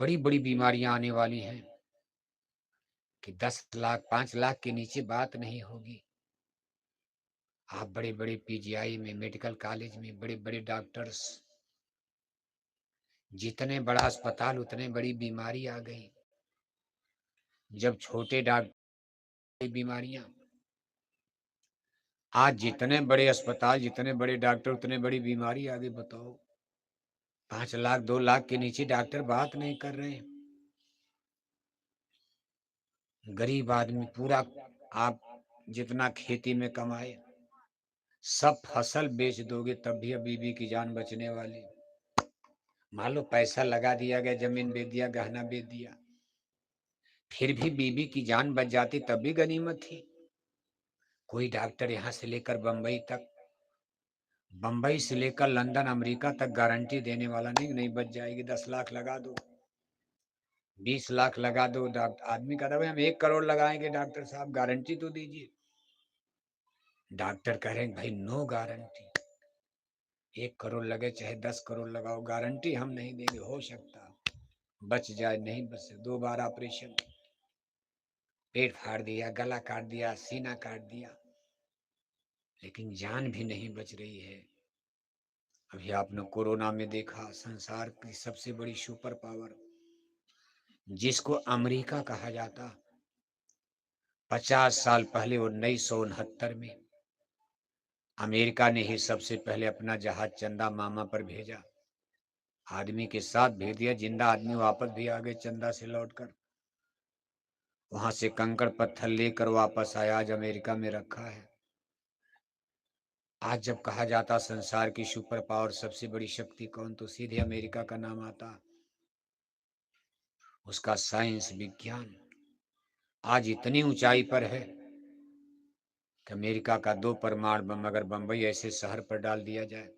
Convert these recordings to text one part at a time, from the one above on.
बड़ी बड़ी बीमारियां आने वाली हैं कि 10 लाख 5 लाख के नीचे बात नहीं होगी। आप बड़े बड़े पीजीआई में, मेडिकल कॉलेज में बड़े बड़े डॉक्टर्स, जितने बड़ा अस्पताल उतने बड़ी बीमारी आ गई। जब छोटे डॉक्टर बीमारियां, आज जितने बड़े अस्पताल, जितने बड़े डॉक्टर, उतने बड़ी बीमारी आ गई। बताओ, 5 लाख 2 लाख के नीचे डॉक्टर बात नहीं कर रहे हैं। गरीब आदमी पूरा, आप जितना खेती में कमाए सब फसल बेच दोगे तब भी अब बीबी की जान बचने वाली। मान लो पैसा लगा दिया गया, जमीन बेच दिया, गहना बेच दिया, फिर भी बीबी की जान बच जाती तब भी गनीमत थी। कोई डॉक्टर यहाँ से लेकर बंबई तक, बंबई से लेकर लंदन अमेरिका तक गारंटी देने वाला नहीं, नहीं बच जाएगी। 10 लाख लगा दो, 20 लाख लगा दो, डॉक्टर आदमी कहता है भाई हम 1 करोड़ लगाएंगे, डॉक्टर साहब गारंटी तो दीजिए। डॉक्टर कह रहे हैं भाई नो गारंटी, 1 करोड़ लगे चाहे 10 करोड़ लगाओ, गारंटी हम नहीं देंगे। हो सकता बच जाए, नहीं बच सकता। 2 बार ऑपरेशन, पेट फाड़ दिया, गला काट दिया, सीना काट दिया, लेकिन जान भी नहीं बच रही है। अभी आपने कोरोना में देखा, संसार की सबसे बड़ी सुपर पावर जिसको अमेरिका कहा जाता, 50 साल पहले 1969 में अमेरिका ने ही सबसे पहले अपना जहाज चंदा मामा पर भेजा। आदमी के साथ भेज दिया, जिंदा आदमी वापस भी आ गए चंदा से लौटकर। वहां से कंकड़ पत्थर लेकर वापस आया, आज अमेरिका में रखा है। आज जब कहा जाता संसार की सुपर पावर सबसे बड़ी शक्ति कौन, तो सीधे अमेरिका का नाम आता। उसका साइंस विज्ञान आज इतनी ऊंचाई पर है कि अमेरिका का 2 परमाणु बम अगर बंबई ऐसे शहर पर डाल दिया जाए,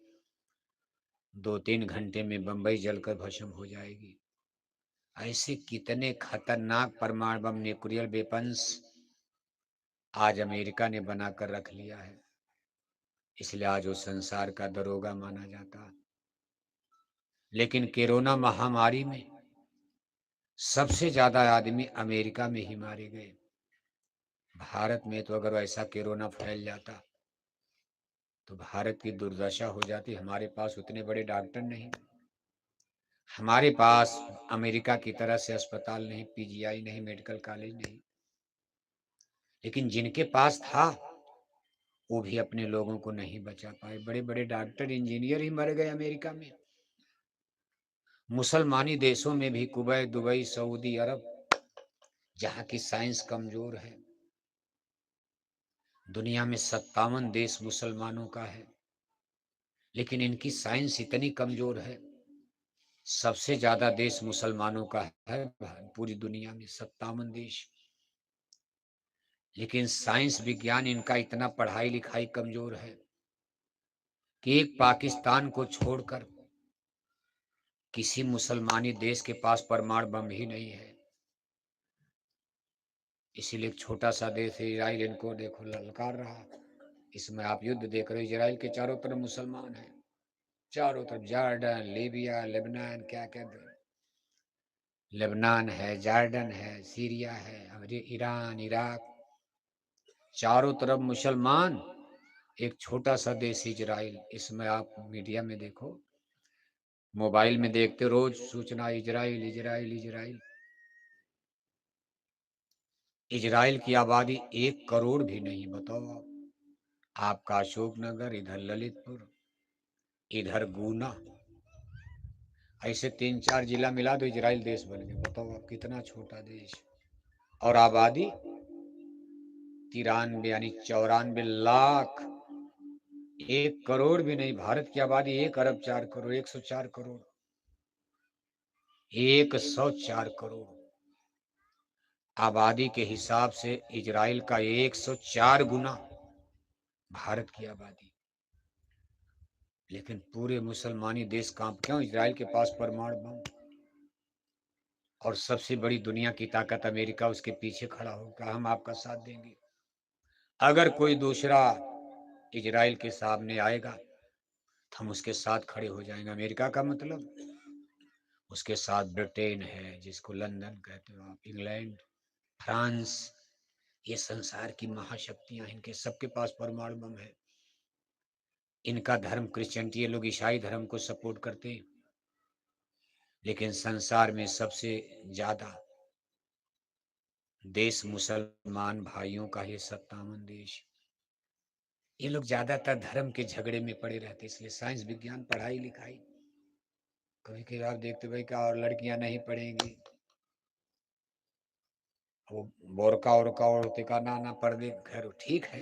2-3 घंटे में बंबई जलकर भस्म हो जाएगी। ऐसे कितने खतरनाक परमाणु बम, न्यूक्लियर वेपन्स आज अमेरिका ने बनाकर रख लिया है। इसलिए आज वो संसार का दरोगा माना जाता। लेकिन कोरोना महामारी में सबसे ज्यादा आदमी अमेरिका में ही मारे गए। भारत में तो अगर ऐसा कोरोना फैल जाता तो भारत की दुर्दशा हो जाती। हमारे पास उतने बड़े डॉक्टर नहीं, हमारे पास अमेरिका की तरह से अस्पताल नहीं, पीजीआई नहीं, मेडिकल कॉलेज नहीं। लेकिन जिनके पास था वो भी अपने लोगों को नहीं बचा पाए। बड़े बड़े डॉक्टर, इंजीनियर ही मर गए अमेरिका में। मुसलमानी देशों में भी, कुवैत, दुबई, सऊदी अरब, जहां की साइंस कमजोर है। दुनिया में 57 देश मुसलमानों का है, लेकिन इनकी साइंस इतनी कमजोर है। सबसे ज्यादा देश मुसलमानों का है पूरी दुनिया में, 57 देश। लेकिन साइंस विज्ञान इनका इतना पढ़ाई लिखाई कमजोर है कि एक पाकिस्तान को छोड़कर किसी मुसलमानी देश के पास परमाणु बम ही नहीं है। इसीलिए एक छोटा सा देश है इजराइल, इनको देखो ललकार रहा। इसमें आप युद्ध देख रहे हो, इजराइल के चारों तरफ मुसलमान हैं, चारों तरफ जॉर्डन, लीबिया, लेबनान, क्या क्या लेबनान है, जॉर्डन है, सीरिया है, ईरान, इराक, चारों तरफ मुसलमान। एक छोटा सा देश इजराइल, इसमें आप मीडिया में देखो, मोबाइल में देखते रोज सूचना इजराइल इजराइल इजराइल। इजराइल की आबादी 1 करोड़ भी नहीं। बताओ आप, आपका अशोकनगर, इधर ललितपुर, इधर गुना, ऐसे 3-4 जिला मिला दो, इजराइल देश बन गया। बताओ आप, कितना छोटा देश। और आबादी 93 यानी 94 लाख। 1 करोड़ भी नहीं। भारत की आबादी 1 अरब 4 करोड़, 104 करोड़, 104 करोड़। आबादी के हिसाब से इजराइल का 104 गुना भारत की आबादी। लेकिन पूरे मुसलमानी देश कांप, क्यों? इजराइल के पास परमाणु बम। और सबसे बड़ी दुनिया की ताकत अमेरिका उसके पीछे खड़ा होगा, हम आपका साथ देंगे। अगर कोई दूसरा इजराइल के सामने आएगा तो हम उसके साथ खड़े हो जाएंगे। अमेरिका का मतलब उसके साथ ब्रिटेन है, जिसको लंदन कहते हो आप, इंग्लैंड, फ्रांस, ये संसार की महाशक्तियां हैं, इनके सबके पास परमाणु बम है। इनका धर्म क्रिश्चियनिटी, ये लोग ईसाई धर्म को सपोर्ट करते हैं, लेकिन संसार में सबसे ज्यादा देश मुसलमान भाइयों का है, 57 देश। ये लोग ज्यादातर धर्म के झगड़े में पड़े रहते, इसलिए साइंस विज्ञान पढ़ाई लिखाई, कभी कभी आप देखते भाई क्या, और लड़कियां नहीं पढ़ेंगी, वो बोरका ओरका ओढ़ते का ना ना पर्दे, खैर ठीक है,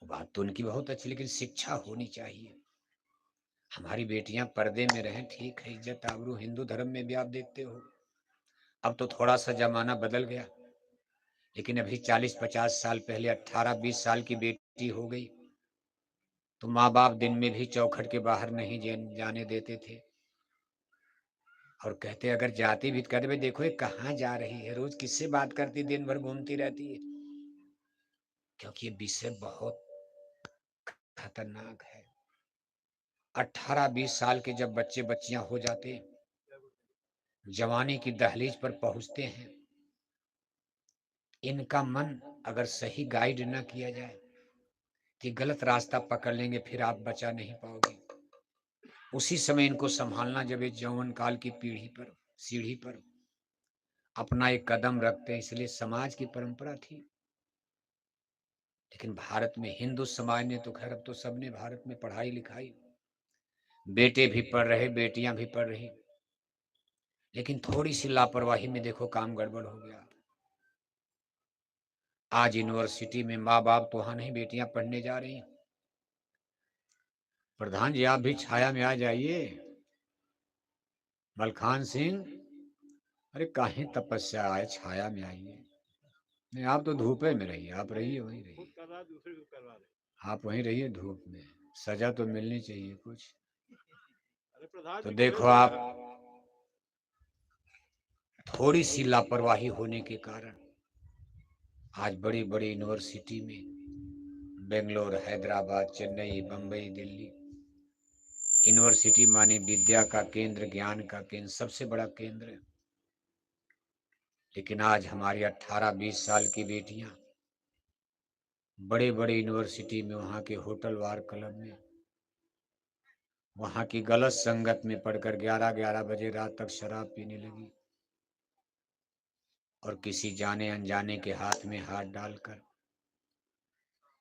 वो बात तो उनकी बहुत अच्छी, लेकिन शिक्षा होनी चाहिए। हमारी बेटियां पर्दे में रहें, ठीक है, इज्जत आबरू, हिंदू धर्म में भी आप देखते हो, अब तो थोड़ा सा जमाना बदल गया, लेकिन अभी 40-50 साल पहले 18-20 साल की बेटी हो गई तो माँ बाप दिन में भी चौखट के बाहर नहीं जाने देते थे, और कहते अगर जाती भी, कहते भाई देखो ये कहाँ जा रही है, रोज किससे बात करती, दिन भर घूमती रहती है, क्योंकि ये विषय बहुत खतरनाक है। 18-20 साल के जब बच्चे बच्चियां हो जाते, जवानी की दहलीज पर पहुंचते हैं, इनका मन अगर सही गाइड न किया जाए कि गलत रास्ता पकड़ लेंगे, फिर आप बचा नहीं पाओगे। उसी समय इनको संभालना, जब ये यौवन काल की पीढ़ी पर, सीढ़ी पर अपना एक कदम रखते हैं, इसलिए समाज की परंपरा थी। लेकिन भारत में हिंदू समाज ने तो खैर, अब तो सबने भारत में पढ़ाई लिखाई, बेटे भी पढ़ रहे, बेटियां भी पढ़ रही, लेकिन थोड़ी सी लापरवाही में देखो काम गड़बड़ हो गया। आज यूनिवर्सिटी में माँ बाप तो वहां नहीं, बेटियां पढ़ने जा रही। प्रधान जी आप भी छाया में आ जाइए। मलखान सिंह, अरे काहे तपस्या आए, छाया में आइए। नहीं आप तो धूपे में रहिए, आप रहिए वहीं रहिए, आप वहीं रहिए धूप में, सजा तो मिलनी चाहिए कुछ। तो देखो आप, थोड़ी सी लापरवाही होने के कारण आज बड़ी बड़ी यूनिवर्सिटी में, बेंगलोर, हैदराबाद, चेन्नई, बंबई, दिल्ली, यूनिवर्सिटी माने विद्या का केंद्र, ज्ञान का केंद्र, सबसे बड़ा केंद्र है। लेकिन आज हमारी 18-20 साल की बेटियां बड़े बड़े यूनिवर्सिटी में, वहां के होटल वार क्लब में, वहां की गलत संगत में पढ़कर 11-11 बजे रात तक शराब पीने लगी, और किसी जाने अनजाने के हाथ में हाथ डालकर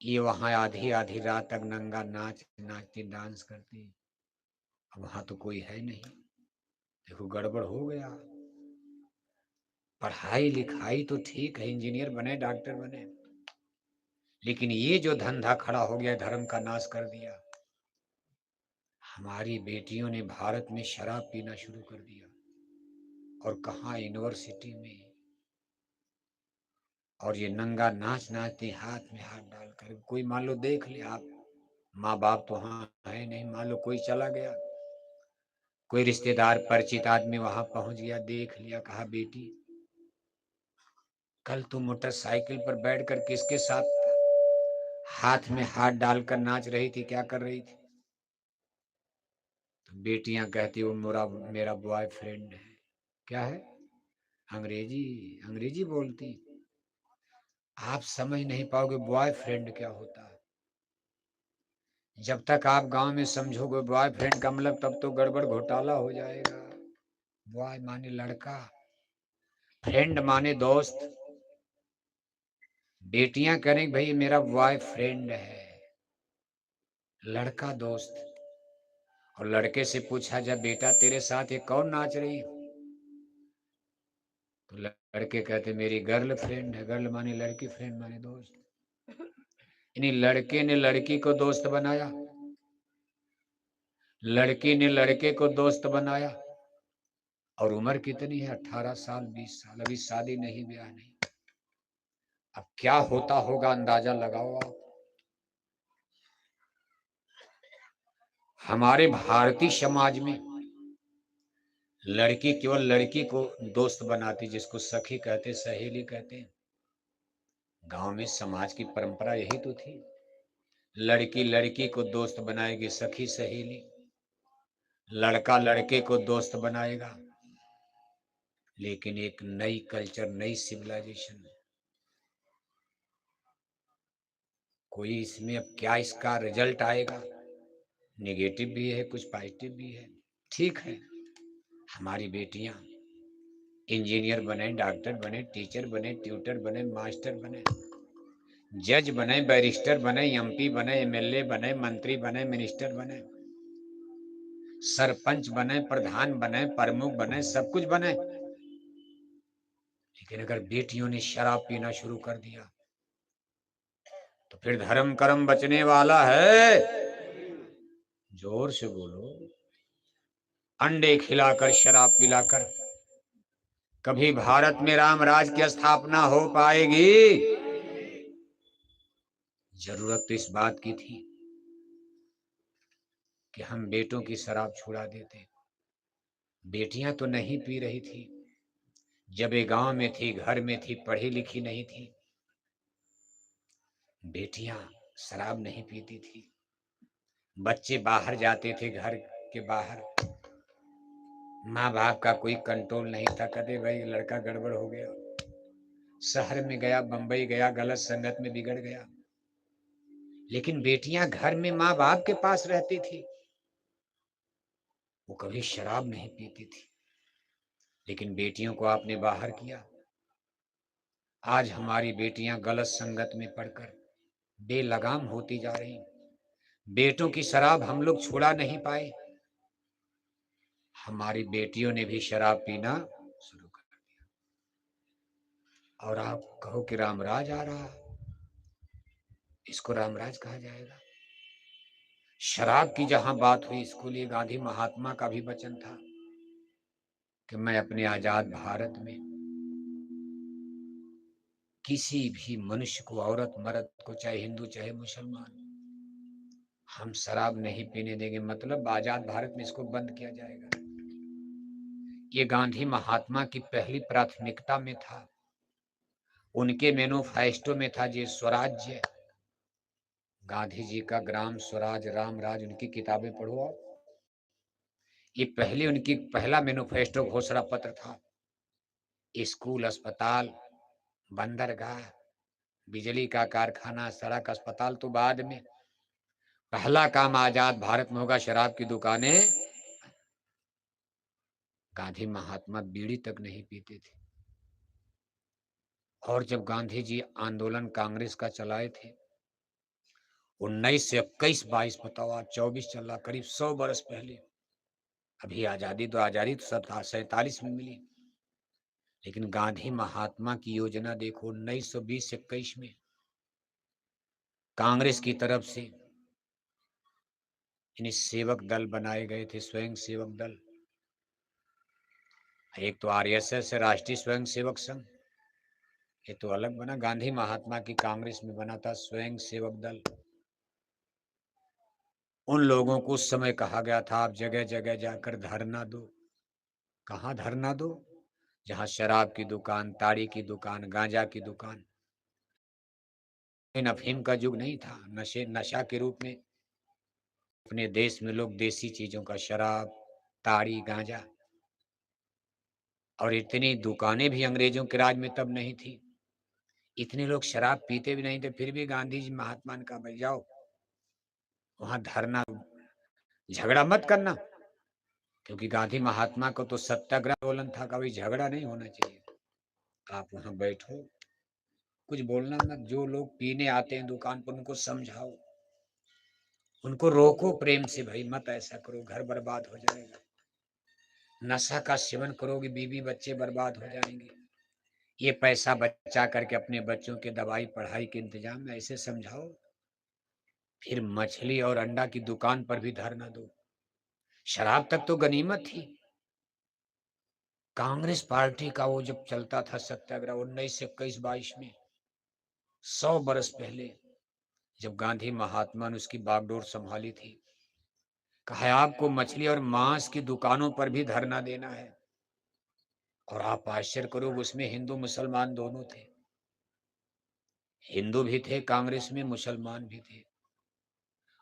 ये वहां आधी आधी रात तक नंगा नाच नाचती, डांस करती। अब वहां तो कोई है नहीं, देखो गड़बड़ हो गया। पढ़ाई लिखाई तो ठीक है, इंजीनियर बने, डॉक्टर बने, लेकिन ये जो धंधा खड़ा हो गया, धर्म का नाश कर दिया। हमारी बेटियों ने भारत में शराब पीना शुरू कर दिया, और कहाँ, यूनिवर्सिटी में, और ये नंगा नाच नाचती, हाथ में हाथ डालकर। कोई मान लो देख ले आप, माँ बाप तो हाँ है नहीं, मान लो कोई चला गया, कोई रिश्तेदार परिचित आदमी वहां पहुंच गया, देख लिया, कहा बेटी कल तुम मोटरसाइकिल पर बैठकर किसके साथ हाथ में हाथ डालकर नाच रही थी, क्या कर रही थी? तो बेटियां कहती वो मेरा बॉयफ्रेंड है। क्या है? अंग्रेजी, अंग्रेजी बोलती। आप समझ नहीं पाओगे बॉयफ्रेंड क्या होता है। जब तक आप गांव में समझोगे बॉयफ्रेंड का मतलब, तब तो गड़बड़ घोटाला हो जाएगा। बॉय माने लड़का, फ्रेंड माने दोस्त। बेटियां करें भाई मेरा बॉयफ्रेंड है, लड़का दोस्त। और लड़के से पूछा जब बेटा तेरे साथ ये कौन नाच रही, तो लड़के कहते मेरी गर्ल फ्रेंड है। गर्ल माने लड़की, फ्रेंड माने दोस्त। यानी लड़के ने लड़की को दोस्त बनाया, लड़की ने लड़के को दोस्त बनाया। और उम्र कितनी है? 18 साल, 20 साल, अभी शादी नहीं, ब्याह नहीं। अब क्या होता होगा अंदाजा लगाओ आप। हमारे भारतीय समाज में लड़की केवल लड़की को दोस्त बनाती, जिसको सखी कहते, सहेली कहते हैं। गांव में समाज की परंपरा यही तो थी, लड़की लड़की को दोस्त बनाएगी, सखी सहेली। लड़का लड़के को दोस्त बनाएगा, लेकिन एक नई कल्चर, नई सिविलाइजेशन, कोई इसमें अब क्या इसका रिजल्ट आएगा, नेगेटिव भी है, कुछ पॉजिटिव भी है। ठीक है, हमारी बेटियां इंजीनियर बने, डॉक्टर बने, टीचर बने, ट्यूटर बने, मास्टर बने, जज बने, बैरिस्टर बने, एमपी बने, एमएलए बने, मंत्री बने, मिनिस्टर बने, सरपंच बने, प्रधान बने, प्रमुख बने, सब कुछ बने। लेकिन अगर बेटियों ने शराब पीना शुरू कर दिया तो फिर धर्म कर्म बचने वाला है? जोर से बोलो। अंडे खिलाकर, शराब पिलाकर कभी भारत में राम राज की स्थापना हो पाएगी? जरूरत तो इस बात की थी कि हम बेटों की शराब छुड़ा देते। बेटियां तो नहीं पी रही थी, जब ये गांव में थी, घर में थी, पढ़ी लिखी नहीं थी, बेटियां शराब नहीं पीती थी। बच्चे बाहर जाते थे, घर के बाहर, माँ बाप का कोई कंट्रोल नहीं था, कहते भाई लड़का गड़बड़ हो गया, शहर में गया, बंबई गया, गलत संगत में बिगड़ गया। लेकिन बेटियां घर में माँ बाप के पास रहती थी, वो कभी शराब नहीं पीती थी। लेकिन बेटियों को आपने बाहर किया। आज हमारी बेटियां गलत संगत में पड़कर बेलगाम होती जा रही। बेटों की शराब हम लोग छुड़ा नहीं पाए, हमारी बेटियों ने भी शराब पीना शुरू कर दिया। और आप कहो कि रामराज आ रहा, इसको रामराज कहा जाएगा? शराब की जहां बात हुई, इसको लिए गांधी महात्मा का भी वचन था कि मैं अपने आजाद भारत में किसी भी मनुष्य को, औरत मर्द को, चाहे हिंदू चाहे मुसलमान, हम शराब नहीं पीने देंगे। मतलब आजाद भारत में इसको बंद किया जाएगा। ये गांधी महात्मा की पहली प्राथमिकता में था, उनके मैनिफेस्टो में था ये स्वराज्य। गांधी जी का ग्राम स्वराज, राम राज, उनकी किताबें पढ़ो आप। ये पहले उनकी पहला मैनिफेस्टो घोषणा पत्र था। स्कूल, अस्पताल, बंदरगाह, बिजली का कारखाना, सड़क, अस्पताल तो बाद में। पहला काम आजाद भारत में होगा शराब की दुकानें। गांधी महात्मा बीड़ी तक नहीं पीते थे। और जब गांधी जी आंदोलन कांग्रेस का चलाए थे 19 से 21, 22, बताओ आज 24 चल रहा, करीब 100 बरस पहले। अभी आजादी तो 47 में मिली, लेकिन गांधी महात्मा की योजना देखो 1920 21 में कांग्रेस की तरफ से इन्हें सेवक दल बनाए गए थे, स्वयं सेवक दल। एक तो आरएसएस है, राष्ट्रीय स्वयं सेवक संघ, ये तो अलग बना। गांधी महात्मा की कांग्रेस में बना था स्वयं सेवक दल। उन लोगों को उस समय कहा गया था आप जगह जगह जाकर धरना दो। कहाँ धरना दो? जहां शराब की दुकान, ताड़ी की दुकान, गांजा की दुकान। अफीम का युग नहीं था, नशा के रूप में अपने देश में लोग देसी चीजों का, शराब, ताड़ी, गांजा, और इतनी दुकानें भी अंग्रेजों के राज में तब नहीं थी। इतने लोग शराब पीते भी नहीं थे, फिर भी गांधी जी महात्मा ने कहा भाई जाओ वहां धरना, झगड़ा मत करना। क्योंकि गांधी महात्मा को तो सत्याग्रह आंदोलन था, कभी झगड़ा नहीं होना चाहिए। आप वहां बैठो, कुछ बोलना मत। जो लोग पीने आते हैं दुकान पर उनको समझाओ, उनको रोको प्रेम से, भाई मत ऐसा करो, घर बर्बाद हो जाएगा। नशा का सेवन करोगे, बीवी बच्चे बर्बाद हो जाएंगे। ये पैसा बचा करके अपने बच्चों के दवाई पढ़ाई के इंतजाम में ऐसे समझाओ। फिर मछली और अंडा की दुकान पर भी धरना दो। शराब तक तो गनीमत थी। कांग्रेस पार्टी का वो जब चलता था सत्याग्रह 19 से 21 22 में, 100 बरस पहले, जब गांधी महात्मा ने उसकी बागडोर संभाली थी, कहा आपको मछली और मांस की दुकानों पर भी धरना देना है। और आप आश्चर्य करोगे, उसमें हिंदू मुसलमान दोनों थे। हिंदू भी थे कांग्रेस में, मुसलमान भी थे,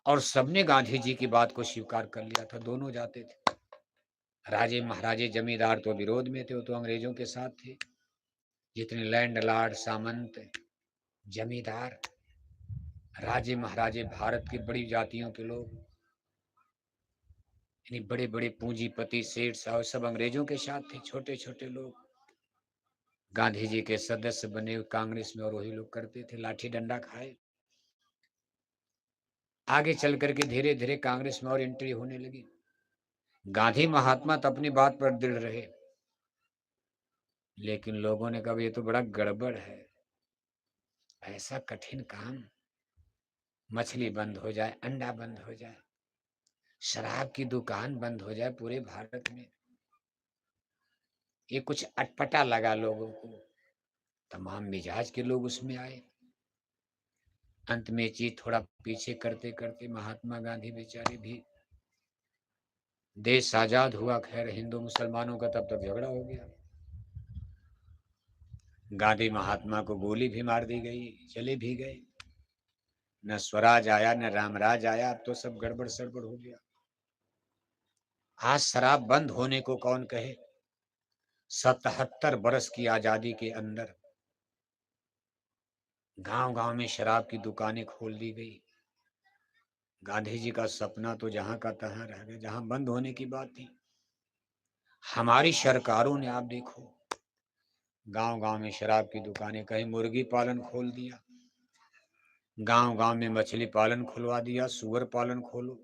और सबने गांधी जी की बात को स्वीकार कर लिया था, दोनों जाते थे। राजे महाराजे जमींदार तो विरोध में थे, वो तो अंग्रेजों के साथ थे। जितने लैंडलॉर्ड, सामंत, जमींदार, राजे महाराजे, भारत की बड़ी जातियों के लोग, यानी बड़े बड़े पूंजीपति, सेठ साहब, सब अंग्रेजों के साथ थे। छोटे छोटे लोग गांधी जी के सदस्य बने कांग्रेस में, और वही लोग करते थे, लाठी डंडा खाए। आगे चल करके धीरे धीरे कांग्रेस में और एंट्री होने लगी। गांधी महात्मा तो अपनी बात पर दृढ़ रहे, लेकिन लोगों ने कहा ये तो बड़ा गड़बड़ है, ऐसा कठिन काम, मछली बंद हो जाए, अंडा बंद हो जाए, शराब की दुकान बंद हो जाए पूरे भारत में, ये कुछ अटपटा लगा लोगों को। तमाम मिजाज के लोग उसमें आए। अंत में चीज थोड़ा पीछे करते करते महात्मा गांधी बेचारे भी, देश आजाद हुआ। खैर हिंदू मुसलमानों का तब तक झगड़ा हो गया। गांधी महात्मा को गोली भी मार दी गई, चले भी गए। न स्वराज आया न रामराज आया, अब तो सब गड़बड़ सड़बड़ हो गया। आज शराब बंद होने को कौन कहे? 77 बरस की आजादी के अंदर गांव गांव में शराब की दुकानें खोल दी गई। गांधी जी का सपना तो जहां का तहां रह गया, जहां बंद होने की बात थी। हमारी सरकारों ने आप देखो, गांव गांव में शराब की दुकानें, कहीं मुर्गी पालन खोल दिया, गांव गांव में मछली पालन खुलवा दिया, सुअर पालन खोलो,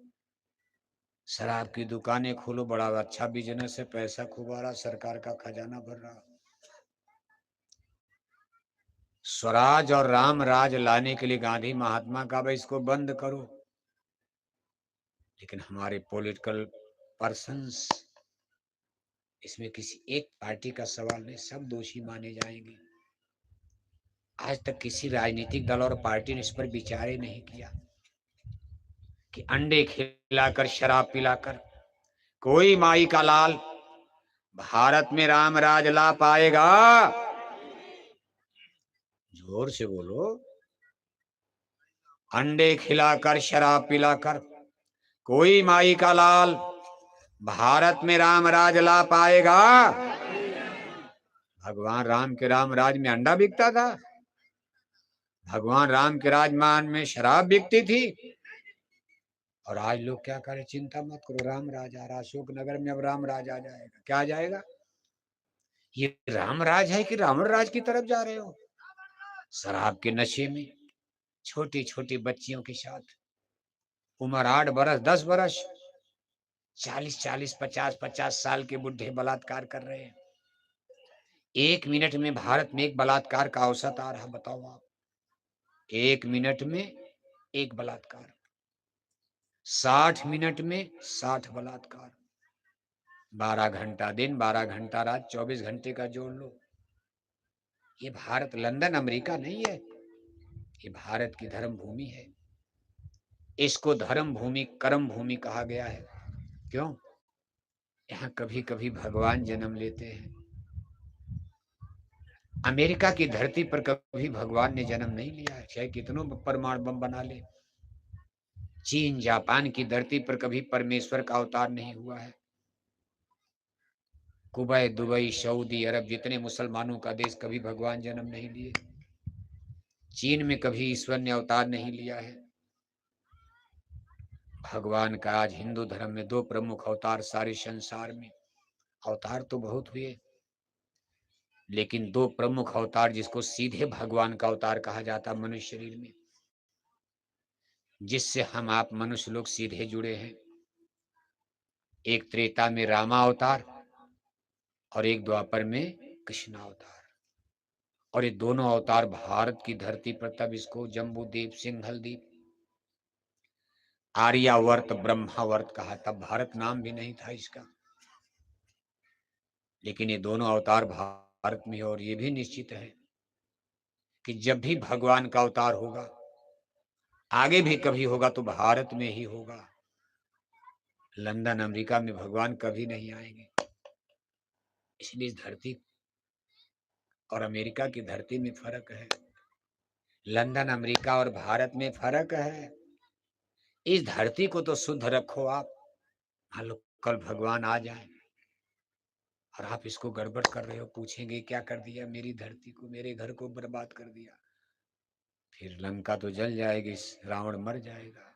शराब की दुकानें खोलो, बड़ा अच्छा बिजनेस है, पैसा खूब आ रहा, सरकार का खजाना भर रहा। स्वराज और राम राज लाने के लिए गांधी महात्मा का भाई इसको बंद करो, लेकिन हमारे पॉलिटिकल पर्संस, इसमें किसी एक पार्टी का सवाल नहीं, सब दोषी माने जाएंगे। आज तक किसी राजनीतिक दल और पार्टी ने इस पर विचार ही नहीं किया कि अंडे खिलाकर, शराब पिलाकर कोई माई का लाल भारत में राम राज ला पाएगा? जोर से बोलो। अंडे खिलाकर, शराब पिलाकर कोई माई का लाल भारत में राम राज ला पाएगा? भगवान राम के राम राज में अंडा बिकता था, भगवान राम के राजमान में शराब बिकती थी। और आज लोग क्या करें? चिंता मत करो, राम राज आ रहा, अशोक नगर में अब राम राज आ जाएगा। क्या आ जाएगा? ये राम राज है कि रावण राज की तरफ जा रहे हो? शराब के नशे में छोटी छोटी बच्चियों के साथ, उम्र 8 बरस, 10 बरस, 40-40, 50-50 साल के बुढ़े बलात्कार कर रहे हैं। 1 मिनट में भारत में एक बलात्कार का औसत आ रहा, बताओ आप। 1 मिनट में एक बलात्कार, 60 मिनट में 60 बलात्कार, 12 घंटा दिन, 12 घंटा रात, 24 घंटे का जोड़ लो। ये भारत लंदन अमेरिका नहीं है, ये भारत की धर्म भूमि है। इसको धर्म भूमि, कर्म भूमि कहा गया है। क्यों? यहाँ कभी कभी भगवान जन्म लेते हैं। अमेरिका की धरती पर कभी भगवान ने जन्म नहीं लिया है, चाहे कितनों परमाणु बम बना ले। चीन जापान की धरती पर कभी परमेश्वर का अवतार नहीं हुआ है। कुवैत, दुबई, सऊदी अरब, जितने मुसलमानों का देश, कभी भगवान जन्म नहीं लिए। चीन में कभी ईश्वर ने अवतार नहीं लिया है। भगवान का आज हिंदू धर्म में 2 प्रमुख अवतार, सारे संसार में अवतार तो बहुत हुए, लेकिन 2 प्रमुख अवतार जिसको सीधे भगवान का अवतार कहा जाता मनुष्य शरीर में, जिससे हम आप मनुष्य लोग सीधे जुड़े हैं। एक त्रेता में रामा अवतार और एक द्वापर में कृष्ण अवतार। और ये दोनों अवतार भारत की धरती पर, तब इसको जम्बूद्वीप, सिंघल द्वीप, आर्यावर्त, ब्रह्मावर्त कहा, तब भारत नाम भी नहीं था इसका। लेकिन ये दोनों अवतार भारत में, और ये भी निश्चित है कि जब भी भगवान का अवतार होगा, आगे भी कभी होगा, तो भारत में ही होगा। लंदन अमेरिका में भगवान कभी नहीं आएंगे। इसलिए इस धरती और अमेरिका की धरती में फर्क है, लंदन अमेरिका और भारत में फर्क है। इस धरती को तो शुद्ध रखो आप, मान लो कल भगवान आ जाए, और आप इसको गड़बड़ कर रहे हो, पूछेंगे क्या कर दिया, मेरी धरती को, मेरे घर को बर्बाद कर दिया। फिर लंका तो जल जाएगी, रावण मर जाएगा।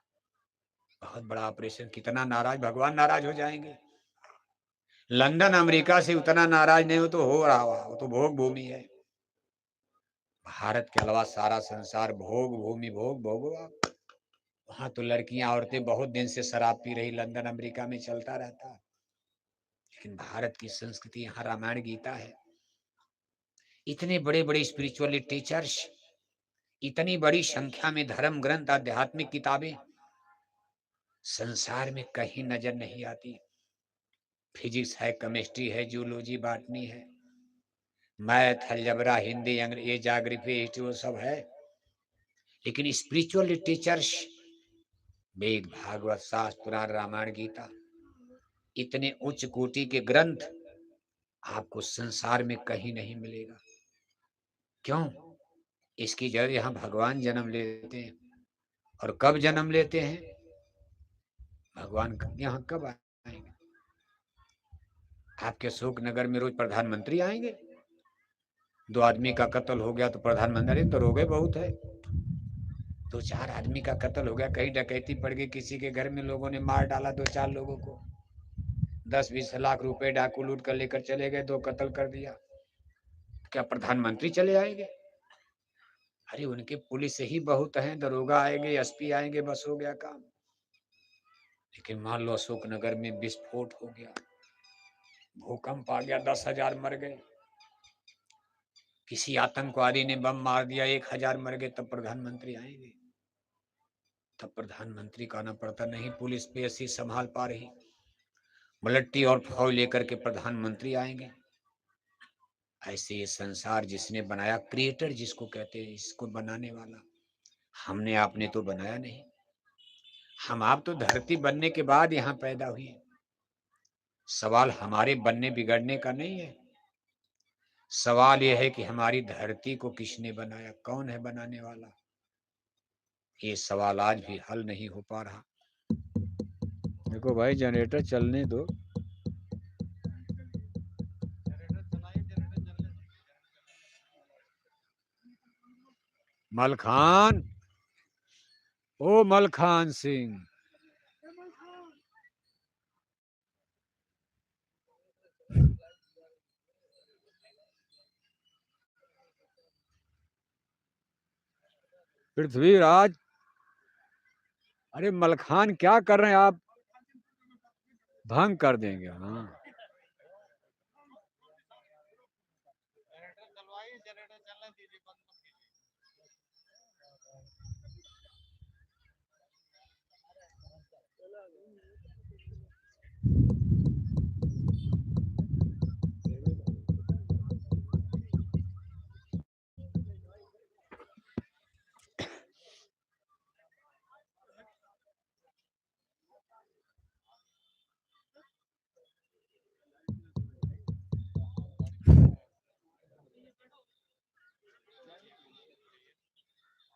बहुत बड़ा ऑपरेशन, कितना नाराज, भगवान नाराज हो जाएंगे। लंदन अमेरिका से उतना नाराज नहीं हो रहा, वो तो भोग भूमि है। भारत के अलावा सारा संसार भोग भूमि, भोग भोगो आप। वहां तो लड़कियां औरतें बहुत दिन से शराब पी रही, लंदन अमेरिका में चलता रहता। लेकिन भारत की संस्कृति, यहाँ रामायण गीता है। इतने बड़े बड़े स्पिरिचुअल टीचर्स, इतनी बड़ी संख्या में धर्म ग्रंथ, आध्यात्मिक किताबें संसार में कहीं नजर नहीं आती। फिजिक्स है, केमिस्ट्री है, जूलॉजी, बॉटनी है, मैथ, अलजबरा, हिंदी, अंग्रेजी, ज्योग्राफी, वो सब है। लेकिन स्पिरिचुअल टीचर्स, वेद, भागवत, शास्त्र, पुराण, रामायण, गीता, इतने उच्च कोटि के ग्रंथ आपको संसार में कहीं नहीं मिलेगा। क्यों? इसकी जगह यहाँ भगवान जन्म लेते हैं। और कब जन्म लेते हैं? भगवान यहाँ कब आएंगे? आपके अशोक नगर में रोज प्रधानमंत्री आएंगे? 2 आदमी का कत्ल हो गया तो प्रधानमंत्री, दरोगे बहुत है। 2-4 आदमी का कत्ल हो गया, कहीं डकैती पड़ गई, किसी के घर में लोगों ने मार डाला 2-4 लोगों को, 10-20 लाख रुपए डाकू लूट कर लेकर चले गए, 2 कत्ल कर दिया, क्या प्रधानमंत्री चले आएंगे? अरे उनके पुलिस ही बहुत है, दरोगा आएंगे, एसपी आएंगे, बस हो गया काम। लेकिन मान लो अशोक नगर में विस्फोट हो गया, भूकंप आ गया, 10,000 मर गए, किसी आतंकवादी ने बम मार दिया, 1,000 मर गए, तब प्रधानमंत्री आएंगे? तब प्रधानमंत्री का आना पड़ता नहीं, पुलिस पे ऐसी संभाल पा रही, मिलिट्री और फौज लेकर के प्रधानमंत्री आएंगे। ऐसे ये संसार जिसने बनाया, क्रिएटर जिसको कहते हैं, इसको बनाने वाला हमने, आपने तो बनाया नहीं। हम आप तो धरती बनने के बाद यहाँ पैदा हुए। सवाल हमारे बनने बिगड़ने का नहीं है, सवाल यह है कि हमारी धरती को किसने बनाया, कौन है बनाने वाला। ये सवाल आज भी हल नहीं हो पा रहा। देखो भाई, जनरेटर चलने दो। मलखान, ओ मलखान सिंह, पृथ्वीराज, अरे मलखान क्या कर रहे हैं आप? भंग कर देंगे। हाँ,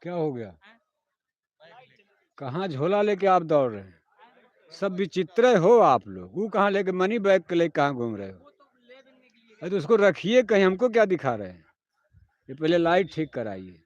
क्या हो गया? कहाँ झोला लेके आप दौड़ रहे हैं? सब विचित्र हो आप लोग। वो कहाँ लेके, मनी बैग के लेके कहाँ घूम रहे हो? अरे तो उसको रखिए कहीं, हमको क्या दिखा रहे हैं? ये पहले लाइट ठीक कराइए।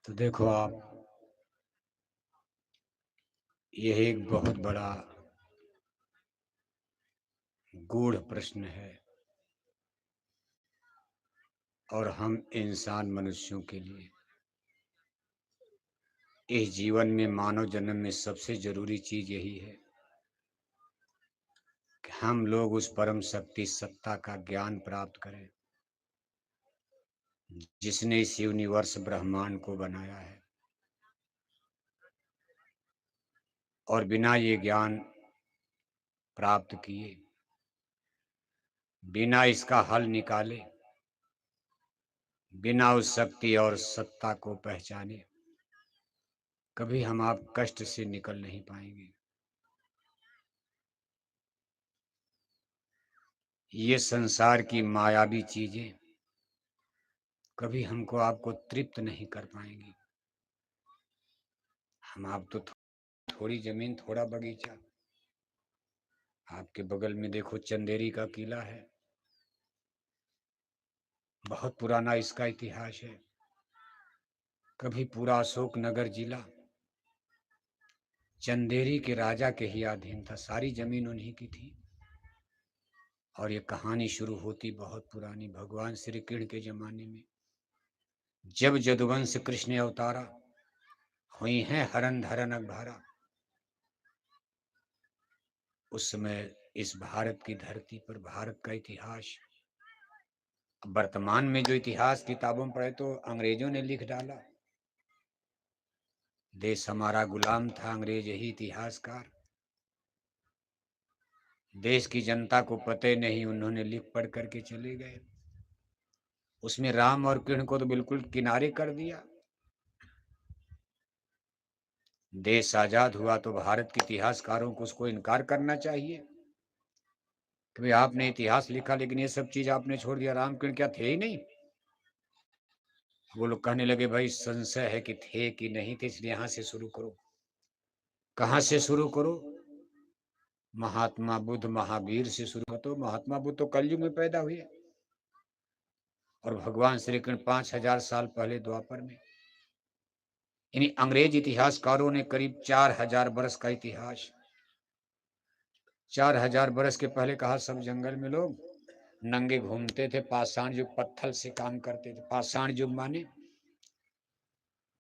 तो देखो आप, यह एक बहुत बड़ा गूढ़ प्रश्न है। और हम इंसान मनुष्यों के लिए इस जीवन में, मानव जन्म में सबसे जरूरी चीज यही है कि हम लोग उस परम शक्ति सत्ता का ज्ञान प्राप्त करें जिसने इस यूनिवर्स ब्रह्मांड को बनाया है। और बिना ये ज्ञान प्राप्त किए, बिना इसका हल निकाले, बिना उस शक्ति और सत्ता को पहचाने, कभी हम आप कष्ट से निकल नहीं पाएंगे। ये संसार की मायावी चीजें कभी हमको आपको तृप्त नहीं कर पाएंगी। हम आप तो थोड़ी जमीन, थोड़ा बगीचा, आपके बगल में देखो चंदेरी का किला है, बहुत पुराना इसका इतिहास है। कभी पूरा अशोक नगर जिला चंदेरी के राजा के ही अधीन था, सारी जमीन उन्हीं की थी। और ये कहानी शुरू होती बहुत पुरानी, भगवान श्री कृष्ण के जमाने में, जब जदुवंश कृष्ण अवतारा हुई हैं हरन धरन अघभारा। उस समय इस भारत की धरती पर भारत का इतिहास, वर्तमान में जो इतिहास किताबों में पढ़े तो अंग्रेजों ने लिख डाला। देश हमारा गुलाम था, अंग्रेज ही इतिहासकार। देश की जनता को पते नहीं, उन्होंने लिख पढ़ करके चले गए। उसमें राम और कृष्ण को तो बिल्कुल किनारे कर दिया। देश आजाद हुआ तो भारत के इतिहासकारों को उसको इनकार करना चाहिए कि भाई आपने इतिहास लिखा लेकिन ये सब चीज आपने छोड़ दिया, राम कृष्ण क्या थे ही नहीं? वो लोग कहने लगे भाई संशय है कि थे कि नहीं थे, इसलिए यहां से शुरू करो। कहां से शुरू करो? महात्मा बुद्ध महावीर से शुरू करो। महात्मा बुद्ध तो कलयुग में पैदा हुए और भगवान श्री कृष्ण 5000 साल पहले द्वापर में। यानी अंग्रेज इतिहासकारों ने करीब 4000 बरस का इतिहास, 4000 बरस के पहले कहा सब जंगल में लोग नंगे घूमते थे, पाषाण युग, पत्थर से काम करते थे। पाषाण युग माने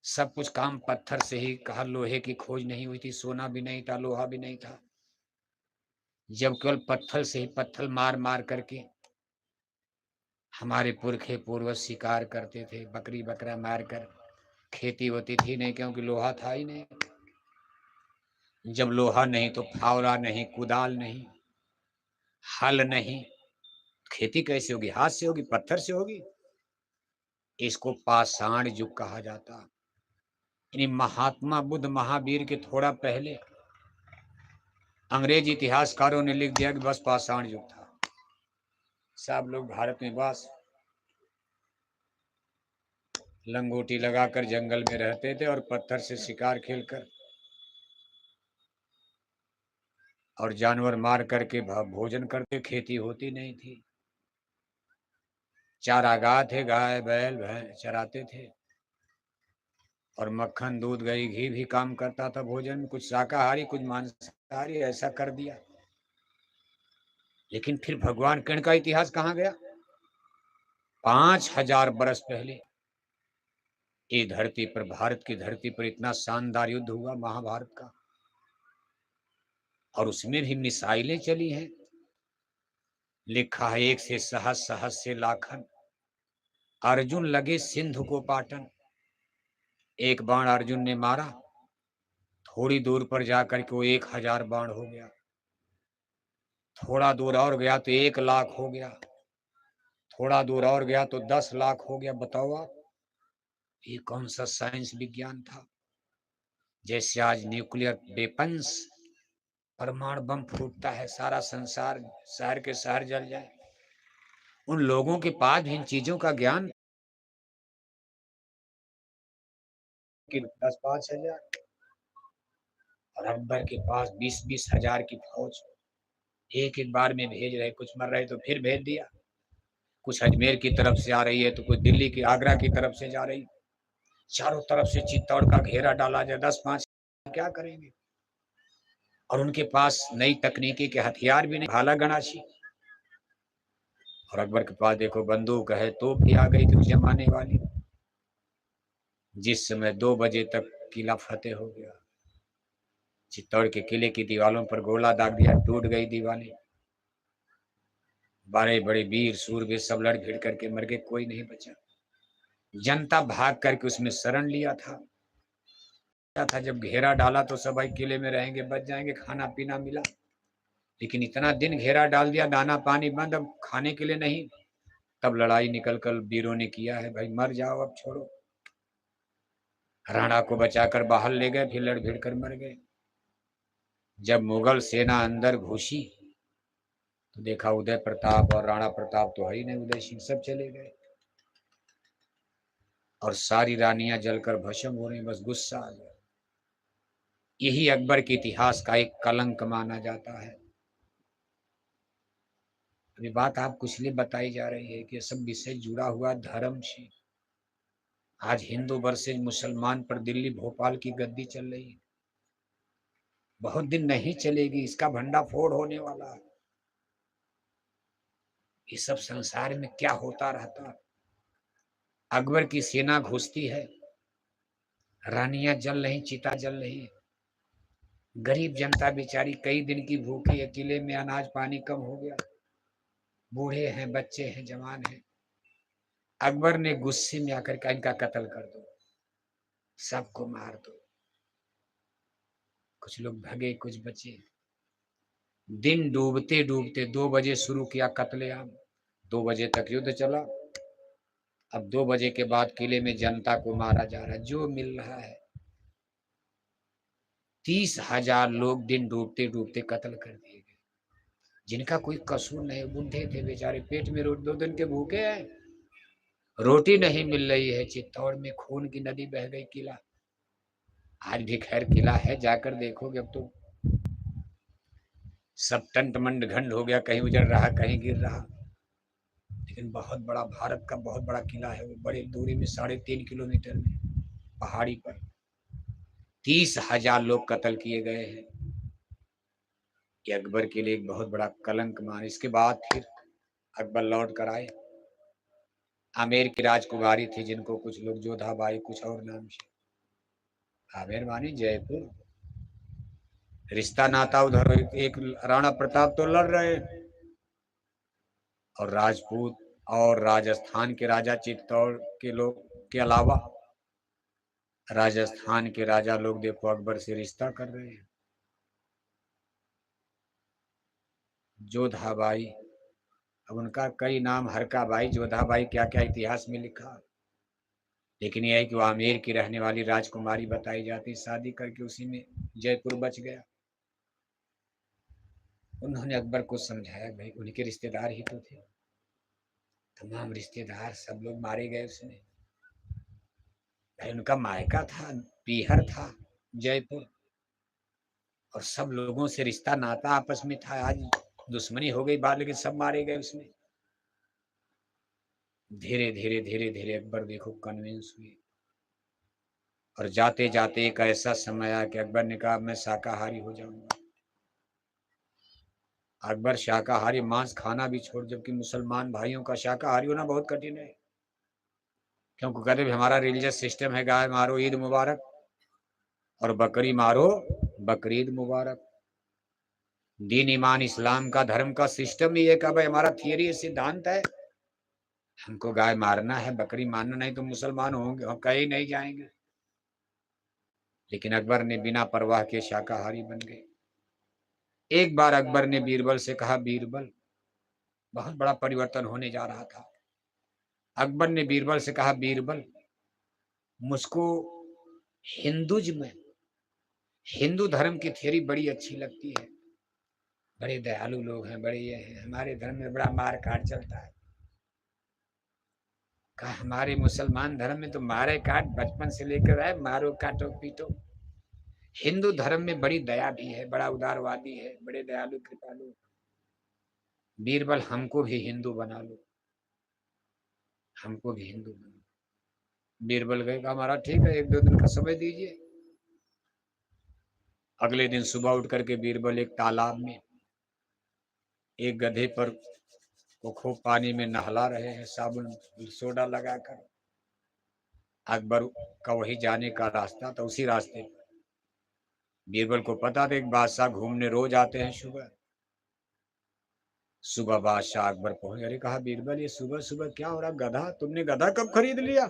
सब कुछ काम पत्थर से ही, कहा लोहे की खोज नहीं हुई थी, सोना भी नहीं था, लोहा भी नहीं था। जब केवल पत्थर से ही, पत्थर मार मार करके हमारे पुरखे पूर्वज शिकार करते थे, बकरी बकरा मारकर। खेती होती थी नहीं क्योंकि लोहा था ही नहीं। जब लोहा नहीं तो फावड़ा नहीं, कुदाल नहीं, हल नहीं, खेती कैसे होगी? हाथ से होगी, पत्थर से होगी। इसको पाषाण युग कहा जाता। यानी महात्मा बुद्ध महावीर के थोड़ा पहले अंग्रेज इतिहासकारों ने लिख दिया कि बस पाषाण युग था। सब लोग भारत में बस लंगोटी लगाकर जंगल में रहते थे और पत्थर से शिकार खेलकर और जानवर मार करके भोजन करते। खेती होती नहीं थी, चारागाह थे, गाय बैल भैंस चराते थे और मक्खन दूध दही घी भी काम करता था भोजन में। कुछ शाकाहारी कुछ मांसाहारी, ऐसा कर दिया। लेकिन फिर भगवान कृष्ण का इतिहास कहाँ गया? 5000 बरस पहले ये धरती पर, भारत की धरती पर इतना शानदार युद्ध हुआ महाभारत का, और उसमें भी मिसाइलें चली हैं। लिखा है एक से सहस, सहस से लाखन, अर्जुन लगे सिंधु को पाटन। एक बाण अर्जुन ने मारा, थोड़ी दूर पर जाकर के वो 1000 बाण हो गया। थोड़ा दूर और गया तो 1 लाख हो गया। थोड़ा दूर और गया तो 10 लाख हो गया। बताओ आप, ये कौन सा साइंस विज्ञान था? जैसे आज न्यूक्लियर वेपन्स, परमाणु बम फूटता है, सारा संसार, शहर के शहर जल जाए। उन लोगों के पास भी इन चीजों का ज्ञान कि 10-5 हजार, और अकबर के पास 20-20 हजार की फौज एक एक बार में भेज रहे। कुछ मर रहे तो फिर भेज दिया, कुछ अजमेर की तरफ से आ रही है तो कुछ दिल्ली की, आगरा की तरफ से जा रही। चारों तरफ से चित्तौड़ का घेरा डाला जाए, 10-5 क्या करेंगे? और उनके पास नई तकनीकी के हथियार भी नहीं, भाला गणासी। और अकबर के पास देखो बंदूक है, तोप भी आ गई थी उस जमाने वाली। जिस समय 2 बजे तक किला फतेह हो गया, चित्तौड़ के किले की दीवारों पर गोला दाग दिया, टूट गई दीवारें। बड़े बड़े वीर सूरवीर सब लड़ भिड़ करके मर गए, कोई नहीं बचा। जनता भाग करके उसमें शरण लिया था। जब घेरा डाला तो सब भाई किले में रहेंगे, बच जाएंगे, खाना पीना मिला। लेकिन इतना दिन घेरा डाल दिया, दाना पानी बंद, अब खाने के लिए नहीं। तब लड़ाई निकल कर वीरों ने किया है, भाई मर जाओ अब छोड़ो। राणा को बचाकर बाहर ले गए, फिर लड़ भिड़ कर मर गए। जब मुगल सेना अंदर घुसी तो देखा उदय प्रताप और राणा प्रताप तो है ही नहीं, उदय सिंह सब चले गए और सारी रानियां जलकर भस्म हो रही। बस गुस्सा आ गया। यही अकबर के इतिहास का एक कलंक माना जाता है। अभी बात आपको इसलिए बताई जा रही है कि सब विषय जुड़ा हुआ धर्म से। आज हिंदू वर्सेज मुसलमान पर दिल्ली भोपाल की गद्दी चल रही है, बहुत दिन नहीं चलेगी, इसका भंडाफोड़ होने वाला है। ये सब संसार में क्या होता रहता। अकबर की सेना घुसती है, रानियां जल रही, चिता जल रही, गरीब जनता बेचारी कई दिन की भूखी है, किले में अनाज पानी कम हो गया, बूढ़े हैं, बच्चे हैं, जवान हैं। अकबर ने गुस्से में आकर के इनका कत्ल कर दो, सबको मार दो। कुछ लोग भगे, कुछ बचे। दिन डूबते डूबते 2 बजे शुरू किया कत्लेआम, 2 बजे तक युद्ध चला। अब 2 बजे के बाद किले में जनता को मारा जा रहा है, जो मिल रहा है। 30,000 लोग दिन डूबते डूबते कत्ल कर दिए गए, जिनका कोई कसूर नहीं। बूढ़े थे बेचारे, पेट में 2 दिन के भूखे हैं, रोटी नहीं मिल रही है। चित्तौड़ में खून की नदी बह गई। किला आज भी खैर किला है, जाकर देखोगे अब तो सब टंटमंड घंड हो गया, कहीं उजड़ रहा, कहीं गिर रहा। लेकिन बहुत बड़ा, भारत का बहुत बड़ा किला है वो, बड़ी दूरी में 3.5 किलोमीटर में पहाड़ी पर 30,000 लोग कत्ल किए गए हैं। ये अकबर के लिए एक बहुत बड़ा कलंक मान। इसके बाद फिर अकबर लौट कर आए। आमेर की राजकुमारी थी, जिनको कुछ लोग जोधाबाई कुछ और नाम से, आमेर मानी जयपुर। रिश्ता नाता उधर एक राणा प्रताप तो लड़ रहे, और राजपूत और राजस्थान के राजा, चित्तौड़ के लोग के अलावा राजस्थान के राजा लोग देखो अकबर से रिश्ता कर रहे हैं। जोधाबाई, अब उनका कई नाम, हरकाबाई, जोधाबाई, क्या क्या इतिहास में लिखा। लेकिन यह है कि वो आमेर की रहने वाली राजकुमारी बताई जाती, शादी करके उसी में जयपुर बच गया। उन्होंने अकबर को समझाया, भाई उनके रिश्तेदार ही तो थे, तमाम रिश्तेदार सब लोग मारे गए उसमें। भाई उनका मायका था, पीहर था जयपुर, और सब लोगों से रिश्ता नाता आपस में था। आज दुश्मनी हो गई बात, लेकिन सब मारे गए उसमें। धीरे धीरे धीरे धीरे अकबर देखो कन्विंस हुए, और जाते जाते एक ऐसा समय आया कि अकबर ने कहा मैं शाकाहारी हो जाऊंगा। अकबर शाकाहारी, मांस खाना भी छोड़, जबकि मुसलमान भाइयों का शाकाहारी होना बहुत कठिन है, क्योंकि कहते हमारा रिलीजियस सिस्टम है, गाय मारो ईद मुबारक, और बकरी मारो बकरीद मुबारक। दीन ईमान इस्लाम का धर्म का सिस्टम ही है कि भाई हमारा थियरी सिद्धांत है, हमको गाय मारना है, बकरी मारना, नहीं तो मुसलमान होंगे, हम कहीं नहीं जाएंगे। लेकिन अकबर ने बिना परवाह के शाकाहारी बन गए। एक बार अकबर ने बीरबल से कहा, बीरबल, बहुत बड़ा परिवर्तन होने जा रहा था। अकबर ने बीरबल से कहा, बीरबल, मुझको हिंदुज्म में हिंदू धर्म की थियरी बड़ी अच्छी लगती है, बड़े दयालु लोग हैं, बड़े ये हैं। हमारे धर्म में बड़ा मार काट चलता है। कहा हमारे मुसलमान धर्म में तो मारे काट बचपन से लेकर आए, मारो काटो पीटो। हिंदू धर्म में बड़ी दया भी है, बड़ा उदारवादी है, बड़े दयालु कृपालु। बीरबल, हमको भी हिंदू बना लो, हमको भी हिंदू बना। बीरबल गए, कहा हमारा ठीक है, 1-2 दिन का समय दीजिए। अगले दिन सुबह उठ करके बीरबल एक तालाब में एक गधे पर वो खूब पानी में नहला रहे हैं साबुन सोडा लगाकर। अकबर का वही जाने का रास्ता था, उसी रास्ते पर बीरबल को पता था एक बादशाह घूमने रोज आते हैं सुबह। सुबह बादशाह अकबर पहुंच, अरे कहा बीरबल ये सुबह सुबह क्या हो रहा, गधा तुमने गधा कब खरीद लिया?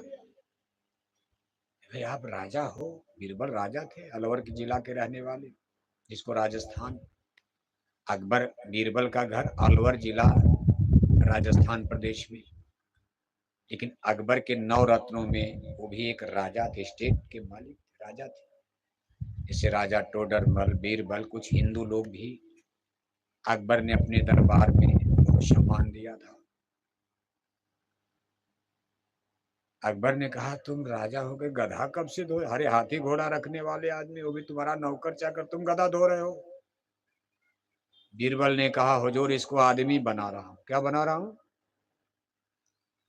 भाई आप राजा हो। बीरबल राजा थे, अलवर के जिला के रहने वाले, जिसको राजस्थान। अकबर बीरबल का घर अलवर जिला राजस्थान प्रदेश में। लेकिन अकबर के 9 रत्नों में वो भी एक राजा थे, स्टेट के मालिक राजा थे। जैसे राजा टोडरमल, बीरबल, कुछ हिंदू लोग भी अकबर ने अपने दरबार में बहुत सम्मान दिया था। अकबर ने कहा तुम राजा हो गए, गधा कब से धो? अरे हाथी घोड़ा रखने वाले आदमी, वो भी तुम्हारा नौकर चाकर, तुम गधा धो रहे हो? बीरबल ने कहा हुजूर इसको आदमी बना रहा हूं। क्या बना रहा हूं?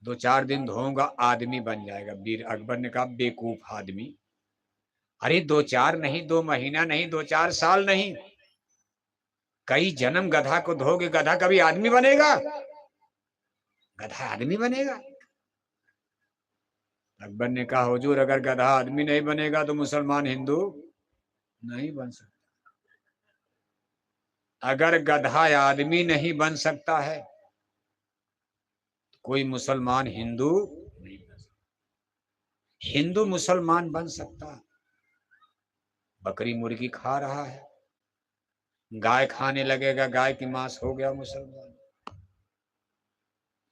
2-4 दिन धोऊंगा आदमी बन जाएगा। बीर अकबर ने कहा बेवकूफ आदमी, अरे 2-4 नहीं, 2 महीना नहीं, 2-4 साल नहीं, कई जन्म गधा को धोगे, गधा कभी आदमी बनेगा? गधा आदमी बनेगा? अकबर ने कहा हुजूर अगर गधा आदमी नहीं बनेगा तो मुसलमान हिंदू नहीं बन सकता। अगर गधा आदमी नहीं बन सकता है तो कोई मुसलमान हिंदू नहीं बन सकता। हिंदू मुसलमान बन सकता है। बकरी मुर्गी खा रहा है, गाय खाने लगेगा, गाय की मांस हो गया मुसलमान।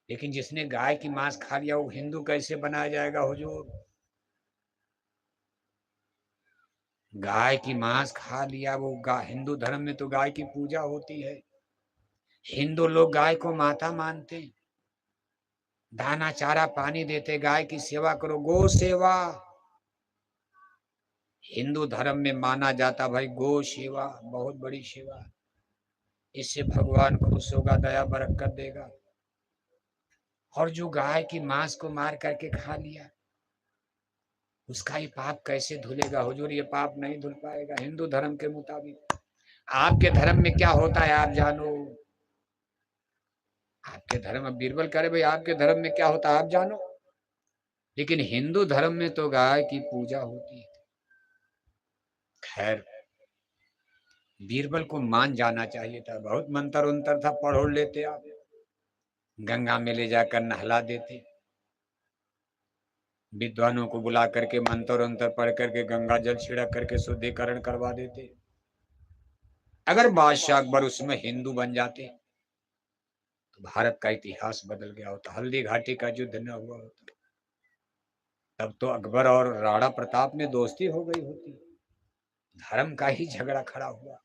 लेकिन जिसने गाय की मांस खा लिया वो हिंदू कैसे बनाया जाएगा हुजूर? गाय की मांस खा लिया, वो हिंदू धर्म में तो गाय की पूजा होती है। हिंदू लोग गाय को माता मानते, दाना चारा पानी देते, गाय की सेवा करो, गो सेवा हिंदू धर्म में माना जाता। भाई गो सेवा बहुत बड़ी सेवा, इससे भगवान खुश होगा, दया बरकत देगा। और जो गाय की मांस को मार करके खा लिया उसका ये पाप कैसे धुलेगा हुजूर? ये पाप नहीं धुल पाएगा हिंदू धर्म के मुताबिक। आपके धर्म में क्या होता है आप जानो। आपके धर्म, बीरबल कह रहे भाई आपके धर्म में क्या होता है आप जानो। लेकिन हिंदू धर्म में तो गाय की पूजा होती है। खैर बीरबल को मान जाना चाहिए था, बहुत मंत्र उंतर था, पढ़ ओढ़ लेते आप, गंगा में ले जाकर नहला देते, विद्वानों को बुला करके मंत्र उंतर पढ़ करके गंगा जल छिड़क करके शुद्धिकरण करवा देते। अगर बादशाह अकबर उसमें हिंदू बन जाते तो भारत का इतिहास बदल गया होता, हल्दी घाटी का युद्ध न हुआ होता, तब तो अकबर और राणा प्रताप में दोस्ती हो गई होती, धर्म का ही झगड़ा खड़ा हुआ।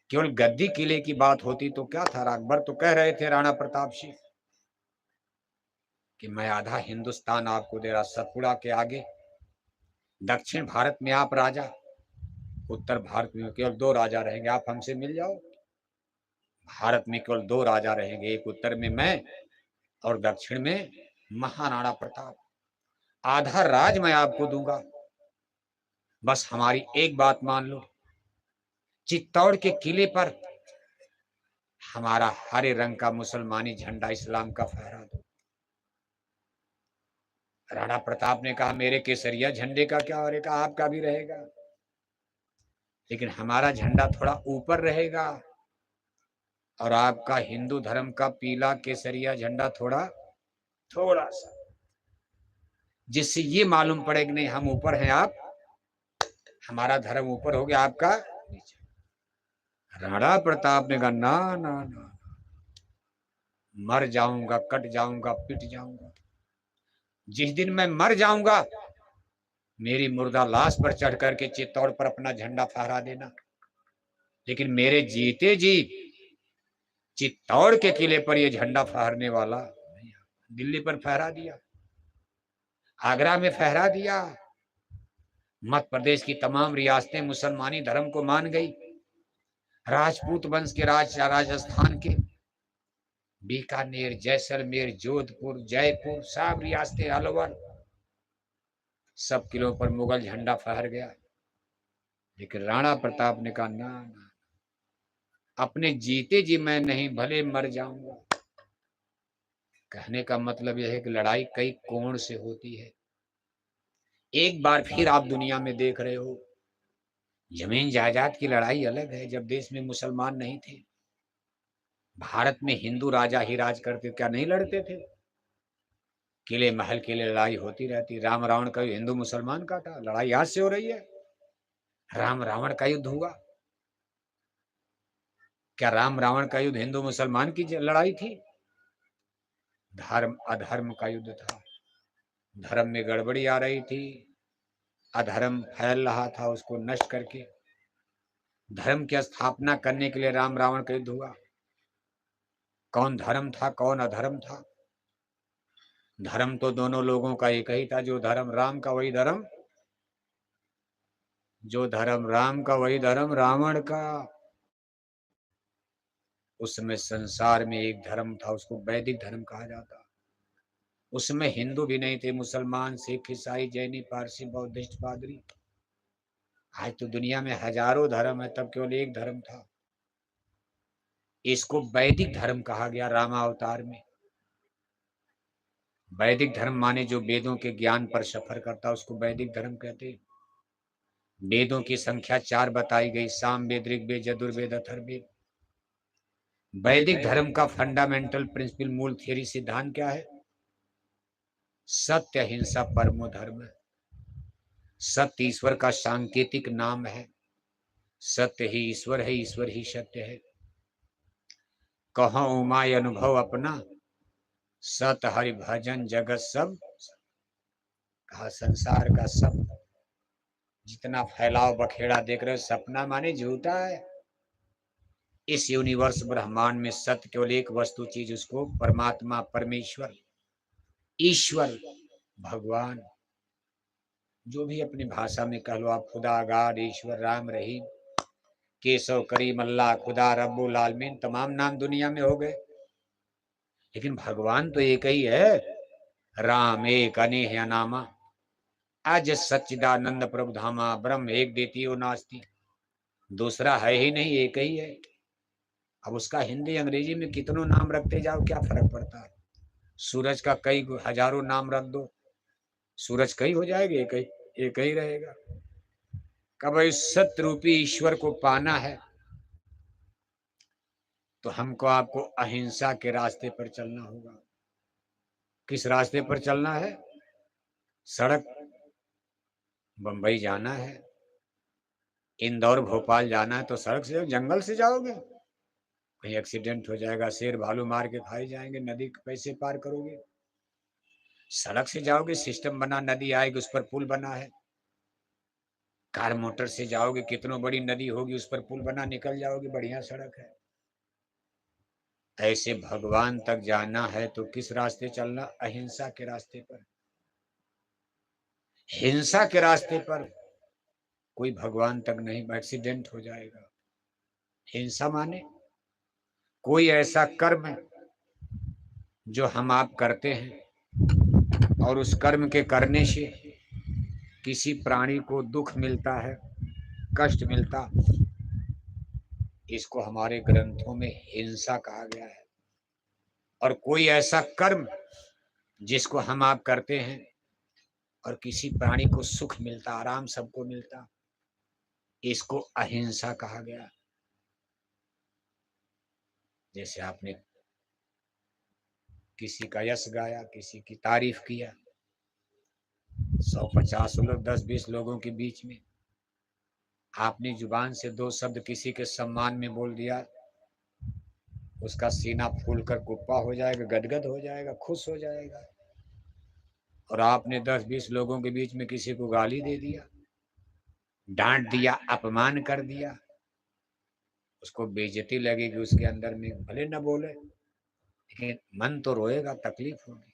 केवल गद्दी किले की बात होती तो क्या था, अकबर तो कह रहे थे राणा प्रताप सिंह कि मैं आधा हिंदुस्तान आपको दे रहा, सतपुड़ा के आगे दक्षिण भारत में आप राजा, उत्तर भारत में केवल 2 राजा रहेंगे, आप हमसे मिल जाओ। भारत में केवल 2 राजा रहेंगे, एक उत्तर में मैं और दक्षिण में महाराणा प्रताप। आधा राज मैं आपको दूंगा, बस हमारी एक बात मान लो, चित्तौड़ के किले पर हमारा हरे रंग का मुसलमानी झंडा इस्लाम का फहरा दो। राणा प्रताप ने कहा मेरे केसरिया झंडे का क्या, और कहा आपका भी रहेगा, लेकिन हमारा झंडा थोड़ा ऊपर रहेगा और आपका हिंदू धर्म का पीला केसरिया झंडा थोड़ा सा, जिससे ये मालूम पड़े कि नहीं हम ऊपर हैं, आप, हमारा धर्म ऊपर हो गया, आपका नीचे। राणा प्रताप ने कहा ना ना ना, मर जाऊंगा, कट जाऊंगा, पिट जाऊंगा, जिस दिन मैं मर जाऊंगा मेरी मुर्दा लाश पर चढ़ करके चित्तौड़ पर अपना झंडा फहरा देना, लेकिन मेरे जीते जी चित्तौड़ के किले पर यह झंडा फहरने वाला नहीं। दिल्ली पर फहरा दिया, आगरा में फहरा दिया, मध्य प्रदेश की तमाम रियासतें मुसलमानी धर्म को मान गई, राजपूत वंश के राजस्थान के बीकानेर, जैसलमेर, जोधपुर, जयपुर, सब रियासतें, अलवर, सब किलों पर मुगल झंडा फहर गया। लेकिन राणा प्रताप ने कहा ना ना, अपने जीते जी मैं नहीं, भले मर जाऊंगा, कहने का मतलब यह है कि लड़ाई कई कोण से होती है। एक बार फिर आप दुनिया में देख रहे हो, जमीन जायदाद की लड़ाई अलग है। जब देश में मुसलमान नहीं थे, भारत में हिंदू राजा ही राज करते, क्या नहीं लड़ते थे? किले महल के लिए लड़ाई होती रहती। राम रावण का युद्ध हिंदू मुसलमान का था, लड़ाई आज से हो रही है। राम रावण का युद्ध हुआ, क्या राम रावण का युद्ध हिंदू मुसलमान की लड़ाई थी? धर्म अधर्म का युद्ध था। धर्म में गड़बड़ी आ रही थी, अधर्म फैल रहा था, उसको नष्ट करके धर्म की स्थापना करने के लिए राम रावण का युद्ध हुआ। कौन धर्म था, कौन अधर्म था? धर्म तो दोनों लोगों का एक ही था। जो धर्म राम का वही धर्म, जो धर्म राम का वही धर्म रावण का। उसमें संसार में एक धर्म था, उसको वैदिक धर्म कहा जाता। उसमें हिंदू भी नहीं थे, मुसलमान, सिख, ईसाई, जैनी, पारसी, बौद्धिस्ट, पादरी। आज तो दुनिया में हजारों धर्म है, तब केवल एक धर्म था। इसको वैदिक धर्म कहा गया रामावतार में। वैदिक धर्म माने जो वेदों के ज्ञान पर सफर करता, उसको वैदिक धर्म कहते। वेदों की संख्या 4 बताई गई, साम वेद, ऋग्वेद, यजुर्वेद, अथर्ववेद। वैदिक धर्म का फंडामेंटल प्रिंसिपल, मूल थियरी, सिद्धांत क्या है? सत्य, अहिंसा परमो धर्म है। सत्य ईश्वर का सांकेतिक नाम है। सत्य ही ईश्वर है, ईश्वर ही सत्य है। कहो उमाय अनुभव अपना, सत हरि भजन जगत सब। कहा संसार का सब जितना फैलाव बखेड़ा देख रहे हो, सपना माने झूठा है। इस यूनिवर्स ब्रह्मांड में सत्य केवल एक वस्तु चीज, उसको परमात्मा, परमेश्वर, ईश्वर, भगवान, जो भी अपनी भाषा में कह लो आप, खुदा, गॉड, ईश्वर, राम, रहीम, केशव, करीम, अल्लाह, खुदा, रब्बुल आलमीन, तमाम नाम दुनिया में हो गए, लेकिन भगवान तो एक ही है। राम एक अनेह अनामा, अज सच्चिदानंद प्रभु धामा, ब्रह्म एक द्वितीयो नास्ति। दूसरा है ही नहीं, एक ही है। अब उसका हिंदी अंग्रेजी में कितनों नाम रखते जाओ, क्या फर्क पड़ता है? सूरज का कई हजारों नाम रख दो, सूरज कई हो जाएगा, एक ही रहेगा। कब इस सत्य रूपी ईश्वर को पाना है तो हमको आपको अहिंसा के रास्ते पर चलना होगा। किस रास्ते पर चलना है? सड़क, बंबई जाना है, इंदौर भोपाल जाना है तो सड़क से, जंगल से जाओगे, कहीं एक्सीडेंट हो जाएगा, शेर भालू मार के खाए जाएंगे, नदी कैसे पार करोगे? सड़क से जाओगे, सिस्टम बना, नदी आएगी, उस पर पुल बना है। कार मोटर से जाओगे, कितनों बड़ी नदी होगी, उस पर पुल बना, निकल जाओगे, बढ़िया सड़क है। ऐसे भगवान तक जाना है तो किस रास्ते चलना? अहिंसा के रास्ते पर। हिंसा के रास्ते पर कोई भगवान तक नहीं, एक्सीडेंट हो जाएगा। हिंसा माने कोई ऐसा कर्म जो हम आप करते हैं और उस कर्म के करने से किसी प्राणी को दुख मिलता है, कष्ट मिलता, इसको हमारे ग्रंथों में हिंसा कहा गया है। और कोई ऐसा कर्म जिसको हम आप करते हैं और किसी प्राणी को सुख मिलता, आराम सबको मिलता, इसको अहिंसा कहा गया। जैसे आपने किसी का यश गाया, किसी की तारीफ किया, 150 लोग, 10-20 लोगों के बीच में आपने जुबान से 2 शब्द किसी के सम्मान में बोल दिया, उसका सीना फूलकर कुप्पा हो जाएगा, गदगद हो जाएगा, खुश हो जाएगा। और आपने 10-20 लोगों के बीच में किसी को गाली दे दिया, डांट दिया, अपमान कर दिया, उसको बेइज्जती लगेगी, उसके अंदर में भले न बोले लेकिन मन तो रोएगा, तकलीफ होगी।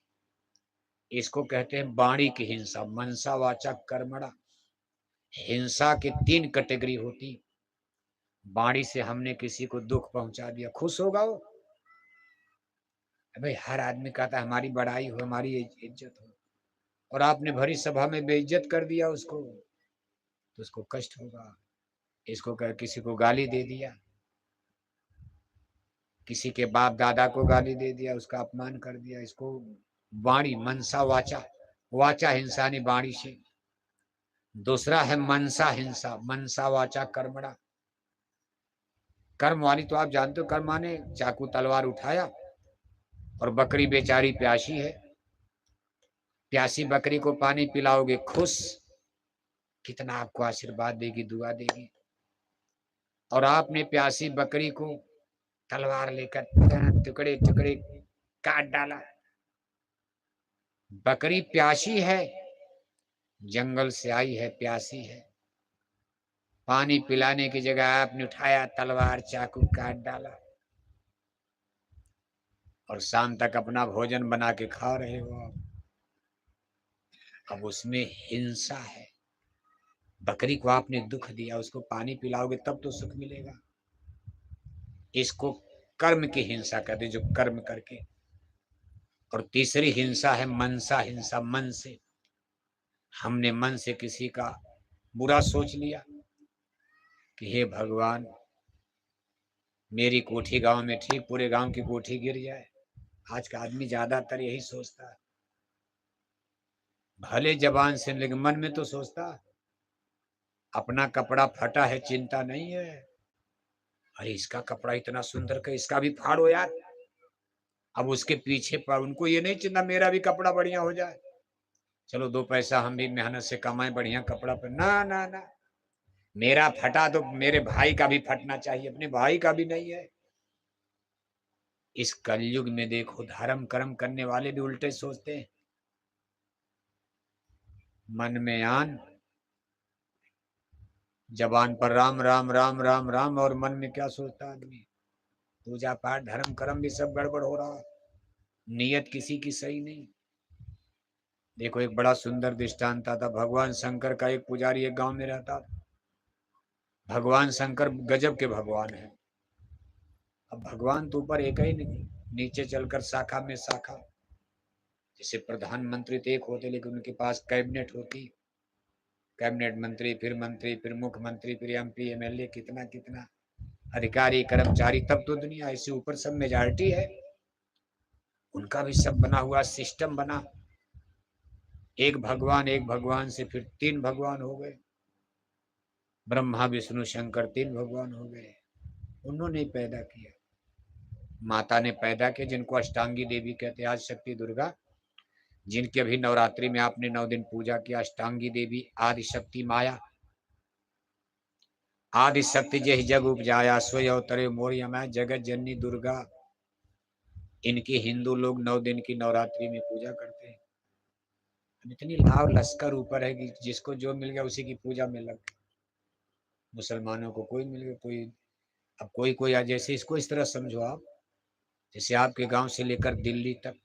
इसको कहते हैं वाणी की हिंसा, मनसा वाचा कर्मणा। हिंसा की 3 कैटेगरी होती। वाणी से हमने किसी को दुख पहुंचा दिया, खुश होगा वो? भाई हर आदमी कहता है हमारी बड़ाई हो, हमारी इज्जत हो, और आपने भरी सभा में बेइज्जत कर दिया उसको, तो उसको कष्ट होगा। इसको कह किसी को गाली दे दिया, किसी के बाप दादा को गाली दे दिया, उसका अपमान कर दिया। इसको वाणी, मनसा वाचा, वाचा हिंसानी वाणी से। दूसरा है मनसा हिंसा, मनसा वाचा कर्मणा। कर्म वाली तो आप जानते हो, कर्म माने चाकू तलवार उठाया और बकरी बेचारी प्यासी है, प्यासी बकरी को पानी पिलाओगे खुश, कितना आपको आशीर्वाद देगी, दुआ देगी। और आपने प्यासी बकरी को तलवार लेकर टुकड़े टुकड़े काट डाला। बकरी प्यासी है, जंगल से आई है, प्यासी है, पानी पिलाने की जगह आपने उठाया तलवार चाकू काट डाला और शाम तक अपना भोजन बना के खा रहे हो आप। अब उसमें हिंसा है। बकरी को आपने दुख दिया, उसको पानी पिलाओगे तब तो सुख मिलेगा। इसको कर्म की हिंसा कहते, जो कर्म करके। और तीसरी हिंसा है मनसा हिंसा, मन से। हमने मन से किसी का बुरा सोच लिया कि हे भगवान, मेरी कोठी गांव में ठीक, पूरे गांव की कोठी गिर जाए। आज का आदमी ज्यादातर यही सोचता है, भले जबान से, लेकिन मन में तो सोचता अपना कपड़ा फटा है, चिंता नहीं है, अरे इसका कपड़ा इतना सुंदर का, इसका भी फाड़ो यार। अब उसके पीछे पर उनको ये नहीं चिंता मेरा भी कपड़ा बढ़िया हो जाए, चलो 2 पैसा हम भी मेहनत से कमाए, बढ़िया कपड़ा पर। ना ना ना, मेरा फटा तो मेरे भाई का भी फटना चाहिए, अपने भाई का भी नहीं है। इस कलयुग में देखो, धर्म कर्म करने वाले भी उल्टे सोचते हैं। मन में आन, जबान पर राम राम राम राम राम, और मन में क्या सोचता आदमी, पूजा पाठ धर्म कर्म भी सब गड़बड़ हो रहा, नियत किसी की सही नहीं। देखो एक बड़ा सुंदर दृष्टांत था, भगवान शंकर का एक पुजारी एक गांव में रहता था। भगवान शंकर गजब के भगवान है। अब भगवान तो ऊपर एक ही नहीं, नीचे चलकर शाखा में शाखा। जैसे प्रधानमंत्री तो एक होते, लेकिन उनके पास कैबिनेट होती, कैबिनेट मंत्री, फिर मुख्यमंत्री, फिर MP MLA, कितना कितना अधिकारी कर्मचारी। तब तो दुनिया ऐसे ऊपर सब मेजॉरिटी है, उनका भी सब बना हुआ सिस्टम बना। एक भगवान से फिर 3 भगवान हो गए, ब्रह्मा विष्णु शंकर 3 भगवान हो गए। उन्होंने पैदा किया, माता ने पैदा किया, जिनको अष्टांगी देवी कहते हैं, आज शक्ति दुर्गा, जिनके अभी नवरात्रि में आपने 9 दिन पूजा किया। अष्टांगी देवी, आदि शक्ति माया, आदि शक्ति जय जग उपजाया, सोय अवतरे मोरिया मैं, जगत जननी दुर्गा। इनकी हिंदू लोग 9 दिन की नवरात्रि में पूजा करते हैं। इतनी लाव लश्कर ऊपर है कि जिसको जो मिल गया उसी की पूजा में लग गए। मुसलमानों को कोई मिल गया, कोई, अब कोई कोई जैसे, इसको इस तरह समझो आप, जैसे आपके गांव से लेकर दिल्ली तक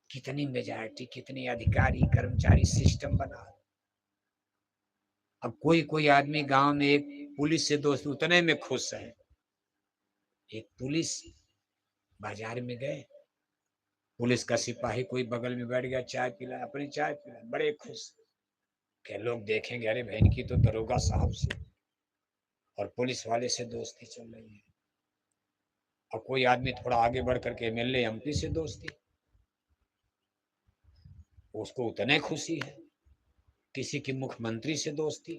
कितनी मेजॉरिटी, कितने अधिकारी कर्मचारी, सिस्टम बना। अब कोई कोई आदमी गांव में एक पुलिस से दोस्त, उतने में खुश है। एक पुलिस, बाजार में गए, पुलिस का सिपाही कोई बगल में बैठ गया, चाय पिला, अपनी चाय पिला, बड़े खुश। क्या लोग देखेंगे, अरे बहन की तो दरोगा साहब से और पुलिस वाले से दोस्ती चल रही है। और कोई आदमी थोड़ा आगे बढ़ करके MLA MP से दोस्ती, उसको उतने खुशी है। किसी की मुख्यमंत्री से दोस्ती,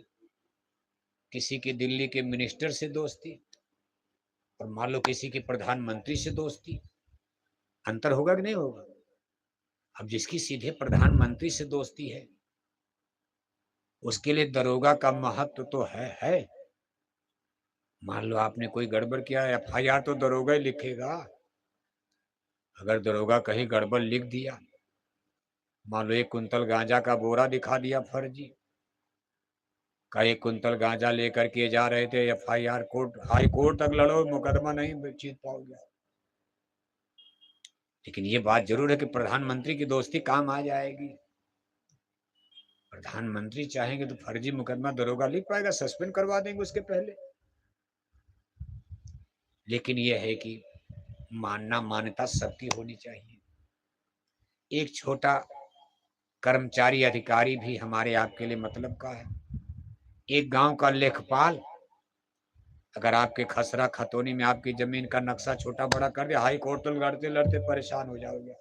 किसी की दिल्ली के मिनिस्टर से दोस्ती, और मान लो किसी की प्रधानमंत्री से दोस्ती। अंतर होगा कि नहीं होगा? अब जिसकी सीधे प्रधानमंत्री से दोस्ती है, उसके लिए दरोगा का महत्व तो है। मान लो आपने कोई गड़बड़ किया, FIR तो दरोगा ही लिखेगा। अगर दरोगा कहीं गड़बड़ लिख दिया, मान लो 1 कुंतल गांजा का बोरा दिखा दिया फर्जी, का 1 कुंतल गांजा लेकर के जा रहे थे, FIR कोर्ट, हाई कोर्ट तक लड़ो, मुकदमा नहीं जीत पाओगे। लेकिन ये बात जरूर है कि प्रधानमंत्री की दोस्ती काम आ जाएगी। प्रधानमंत्री चाहेंगे तो फर्जी मुकदमा दरोगा लिख पाएगा, सस्पेंड करवा देंगे उसके पहले। लेकिन यह है कि मानना, मान्यता सबकी होनी चाहिए। एक छोटा कर्मचारी अधिकारी भी हमारे आपके लिए मतलब का है। एक गांव का लेखपाल अगर आपके खसरा खतौनी में आपकी जमीन का नक्शा छोटा बड़ा कर दिया, हाई कोर्ट तो लड़ते लड़ते परेशान हो जाओगे।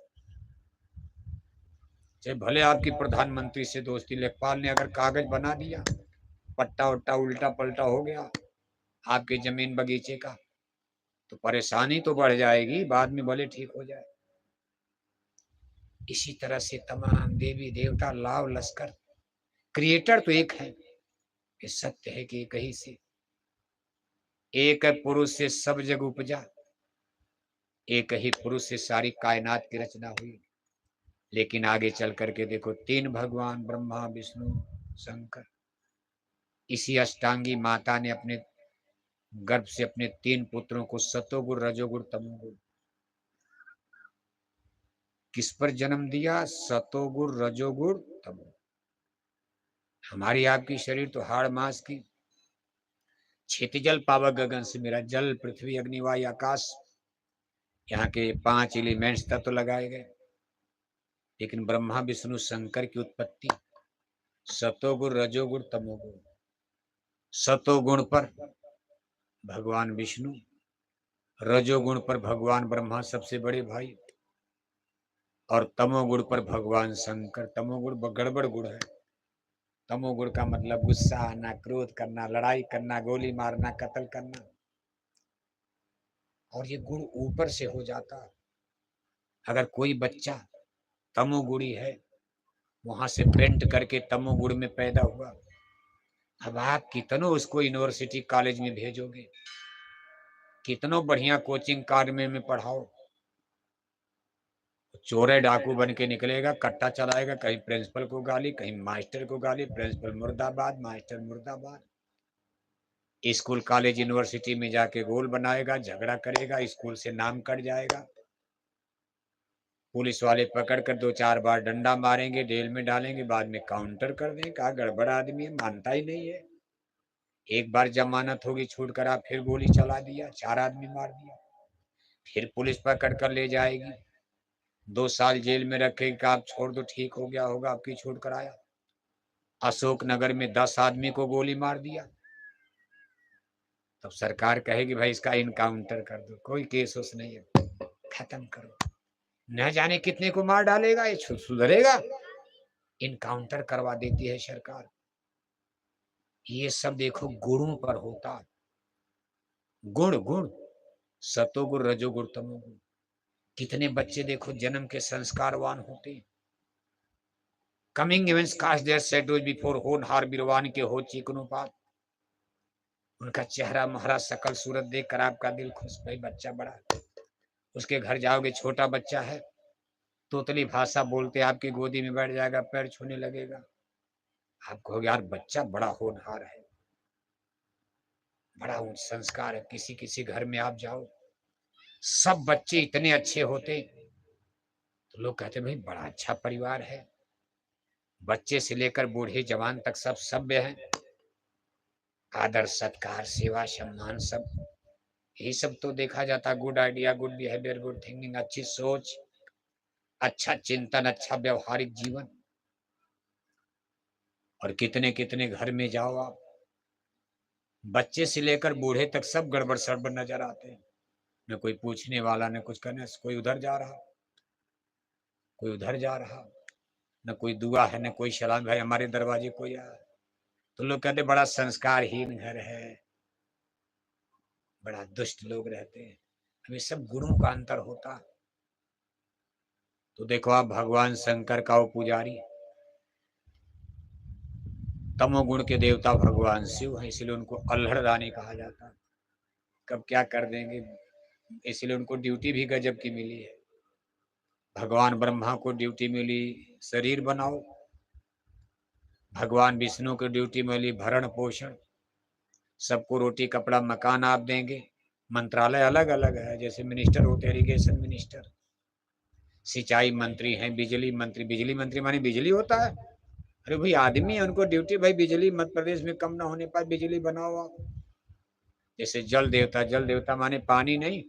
चाहे भले आपकी प्रधानमंत्री से दोस्ती, लेखपाल ने अगर कागज बना दिया, पट्टा उट्टा उल्टा पलटा हो गया आपकी जमीन बगीचे का, तो परेशानी तो बढ़ जाएगी, बाद में भले ठीक हो जाए। इसी तरह से तमाम देवी देवता लाव लश्कर, क्रिएटर तो एक है। ये सत्य है कि एक ही से, एक पुरुष से सब जग उपजा, एक ही पुरुष से सारी कायनात की रचना हुई। लेकिन आगे चल करके देखो, तीन भगवान ब्रह्मा विष्णु शंकर, इसी अष्टांगी माता ने अपने गर्भ से अपने तीन पुत्रों को सतोगुण रजोगुण तमोगुण किस पर जन्म दिया? सतोगुण रजोगुण तमोगुण। हमारी आपकी शरीर तो हाड़ मांस की, क्षितिजल पावक गगन से मेरा, जल पृथ्वी अग्नि वायु आकाश, यहाँ के 5 एलिमेंट्स तत्व लगाए गए। लेकिन ब्रह्मा विष्णु शंकर की उत्पत्ति सतोगुण रजोगुण तमोगुण। सतोगुण पर भगवान विष्णु, रजोगुण पर भगवान ब्रह्मा सबसे बड़े भाई, और तमोगुण पर भगवान शंकर। तमोगुण गड़बड़ गुण है। तमोगुण का मतलब गुस्सा आना, क्रोध करना, लड़ाई करना, गोली मारना, कत्ल करना। और ये गुण ऊपर से हो जाता। अगर कोई बच्चा तमोगुणी है, वहां से पेंट करके तमोगुण में पैदा हुआ, अब आप कितनों उसको यूनिवर्सिटी कॉलेज में भेजोगे, कितनों बढ़िया कोचिंग कार्य में पढ़ाओ, चोरे डाकू बन के निकलेगा, कट्टा चलाएगा, कहीं प्रिंसिपल को गाली, कहीं मास्टर को गाली, प्रिंसिपल मुर्दाबाद, मास्टर मुर्दाबाद। स्कूल कॉलेज यूनिवर्सिटी में जाके गोल बनाएगा, झगड़ा करेगा, स्कूल से नाम कट जाएगा, पुलिस वाले पकड़ कर 2-4 बार डंडा मारेंगे, जेल में डालेंगे, बाद में काउंटर कर देंगे, कहा गड़बड़ आदमी है, मानता ही नहीं है। एक बार जमानत होगी, छूट कर आप फिर गोली चला दिया, 4 आदमी मार दिया, फिर पुलिस पकड़ कर ले जाएगी, 2 साल जेल में रखेगी, आप छोड़ दो, ठीक हो गया होगा, आपकी छूट कराया। अशोकनगर में 10 आदमी को गोली मार दिया, तब सरकार कहेगी भाई इसका इनकाउंटर कर दो, कोई केस उस नहीं है, खत्म करो। न जाने कितने को मार डालेगा, ये सुधरेगा? इनकाउंटर करवा देती है सरकार। ये सब देखो गुणों पर होता। गुण गुण सतोगुण रजोगुण तमोगुण। कितने बच्चे देखो जन्म के संस्कारवान होते। Coming events cast their shadows before होनहार बिरवान के हो चिकनोपात। उनका चेहरा महरा सकल सूरत देखकर आपका दिल खुश, भाई बच्चा बड़ा। उसके घर जाओगे, छोटा बच्चा है, तोतली भाषा बोलते, आपकी गोदी में बैठ जाएगा, पैर छूने लगेगा, आप कहोगे यार बच्चा बड़ा होनहार है, बड़ा उच्च संस्कार है। किसी किसी घर में आप जाओ, सब बच्चे इतने अच्छे होते, तो लोग कहते भाई बड़ा अच्छा परिवार है। बच्चे से लेकर बूढ़े जवान तक सब सभ्य हैं, आदर सत्कार सेवा सम्मान सब, यही सब तो देखा जाता। Good idea, good behaviour, good thinking, अच्छी सोच, अच्छा चिंतन, अच्छा व्यवहारिक जीवन। और कितने कितने घर में जाओ आप, बच्चे से लेकर बूढ़े तक सब गड़बड़ सड़बड़ नजर आते हैं। न कोई पूछने वाला, न कुछ करने, कोई उधर जा रहा, कोई उधर जा रहा, न कोई दुआ है, न कोई सलाम, भाई हमारे दरवाजे कोई आया, तो लोग कहते बड़ा संस्कारहीन घर है, बड़ा दुष्ट लोग रहते हैं। हमें सब गुणों का अंतर होता। तो देखो आप भगवान शंकर का वो पुजारी, तमोगुण के देवता भगवान शिव हैं, इसलिए उनको अल्हड़ रानी कहा जाता है। कब क्या कर देंगे, इसलिए उनको ड्यूटी भी गजब की मिली है। भगवान ब्रह्मा को ड्यूटी मिली शरीर बनाओ, भगवान विष्णु को ड्यूटी मिली भरण पोषण, सबको रोटी कपड़ा मकान आप देंगे। मंत्रालय अलग अलग है, जैसे मिनिस्टर होते हैं, इरिगेशन मिनिस्टर, सिंचाई मंत्री हैं, बिजली मंत्री। बिजली मंत्री माने बिजली होता है? अरे भाई आदमी है, उनको ड्यूटी भाई बिजली मध्य प्रदेश में कम ना होने पाए, बिजली बनाओ आप। जैसे जल देवता, जल देवता माने पानी नहीं,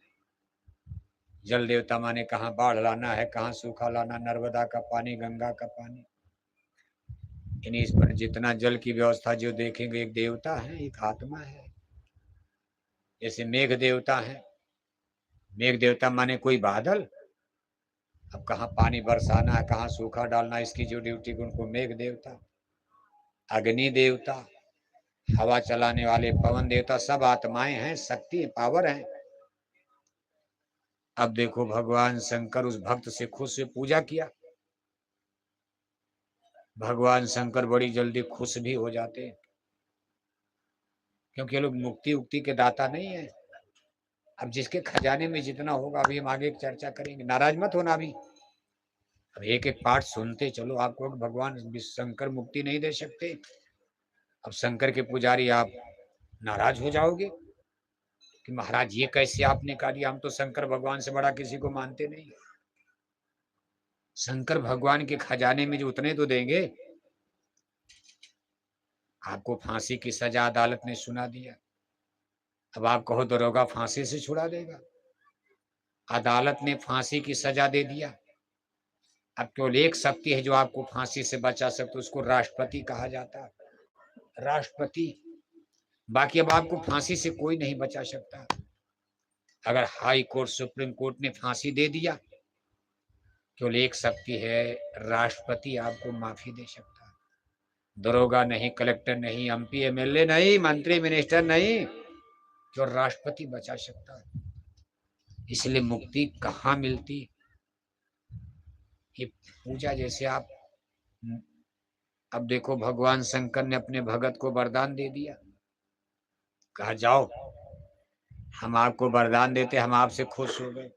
जल देवता माने कहाँ बाढ़ लाना है, कहाँ सूखा लाना, नर्मदा का पानी, गंगा का पानी, यानी इस पर जितना जल की व्यवस्था जो देखेंगे, एक देवता है, एक आत्मा है। जैसे मेघ देवता हैं, मेघ देवता माने कोई बादल। अब कहाँ पानी बरसाना है, कहाँ सूखा डालना, इसकी जो ड्यूटी उनको मेघ देवता। अग्नि देवता, हवा चलाने वाले पवन देवता, सब आत्माएं हैं, शक्ति पावर है। अब देखो भगवान शंकर उस भक्त से खुद से पूजा किया, भगवान शंकर बड़ी जल्दी खुश भी हो जाते हैं, क्योंकि ये लोग मुक्ति उक्ति के दाता नहीं है। अब जिसके खजाने में जितना होगा, अभी हम आगे चर्चा करेंगे, नाराज मत होना। अभी अब एक एक पाठ सुनते चलो, आपको भगवान शंकर मुक्ति नहीं दे सकते। अब शंकर के पुजारी आप नाराज हो जाओगे कि महाराज ये कैसे आपने कहा दिया, हम तो शंकर भगवान से बड़ा किसी को मानते नहीं। शंकर भगवान के खजाने में जो उतने तो देंगे। आपको फांसी की सजा अदालत ने सुना दिया, अब आप कहो दरोगा फांसी से छुड़ा देगा। अदालत ने फांसी की सजा दे दिया। अब केवल एक शक्ति है जो आपको फांसी से बचा सकते, उसको राष्ट्रपति कहा जाता है, राष्ट्रपति। बाकी अब आपको फांसी से कोई नहीं बचा सकता। अगर हाई कोर्ट सुप्रीम कोर्ट ने फांसी दे दिया, केवल एक शक्ति है, राष्ट्रपति आपको माफी दे सकता है। दरोगा नहीं, कलेक्टर नहीं, एमपी एमएलए नहीं, मंत्री मिनिस्टर नहीं, केवल राष्ट्रपति बचा सकता है। इसलिए मुक्ति कहाँ मिलती? ये पूजा जैसे आप, अब देखो भगवान शंकर ने अपने भगत को वरदान दे दिया, कहा जाओ हम आपको वरदान देते, हम आपसे खुश हो गए,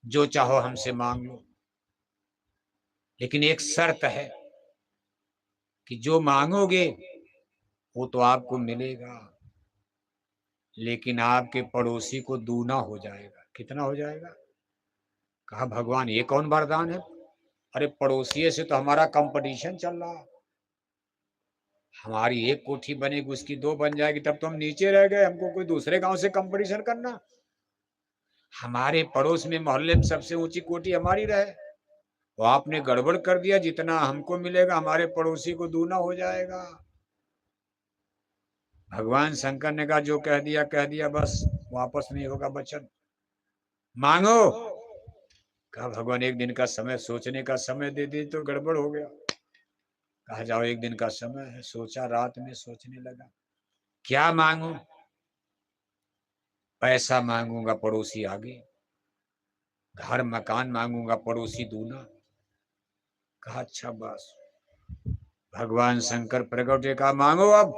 जो चाहो हमसे मांग लो, लेकिन एक शर्त है कि जो मांगोगे वो तो आपको मिलेगा, लेकिन आपके पड़ोसी को दूना हो जाएगा। कितना हो जाएगा? कहा भगवान ये कौन वरदान है? अरे पड़ोसी से तो हमारा कंपटीशन चल रहा, हमारी एक कोठी बनेगी उसकी दो बन जाएगी, तब तो हम नीचे रह गए, हमको कोई दूसरे गांव से कंपटीशन करना। हमारे पड़ोस में मोहल्ले में सबसे ऊंची कोठी हमारी रहे, तो आपने गड़बड़ कर दिया, जितना हमको मिलेगा हमारे पड़ोसी को दूना हो जाएगा। भगवान शंकर ने कहा जो कह दिया, बस वापस नहीं होगा वचन, मांगो। कहा भगवान एक दिन का समय, सोचने का समय दे दी तो गड़बड़ हो गया। कहा जाओ एक दिन का समय है। सोचा, रात में सोचने लगा क्या मांगू। पैसा मांगूंगा पड़ोसी आगे, घर मकान मांगूंगा पड़ोसी दूना। कहा अच्छा बस। भगवान शंकर प्रकट हुए, कहा मांगो अब,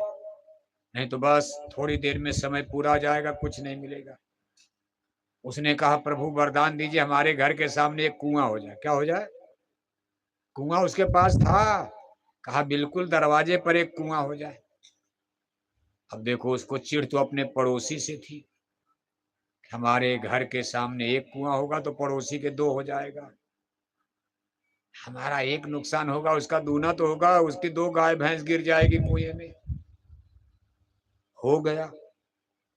नहीं तो बस थोड़ी देर में समय पूरा जाएगा, कुछ नहीं मिलेगा। उसने कहा प्रभु वरदान दीजिए हमारे घर के सामने एक कुआं हो जाए। क्या हो जाए? कुआं उसके पास था। कहा बिल्कुल दरवाजे पर एक कुआं हो जाए। अब देखो उसको चिढ़ तो अपने पड़ोसी से थी, हमारे घर के सामने एक कुआं होगा तो पड़ोसी के दो हो जाएगा, हमारा एक नुकसान होगा उसका दूना तो होगा, उसकी दो गाय भैंस गिर जाएगी कुएं में। हो गया,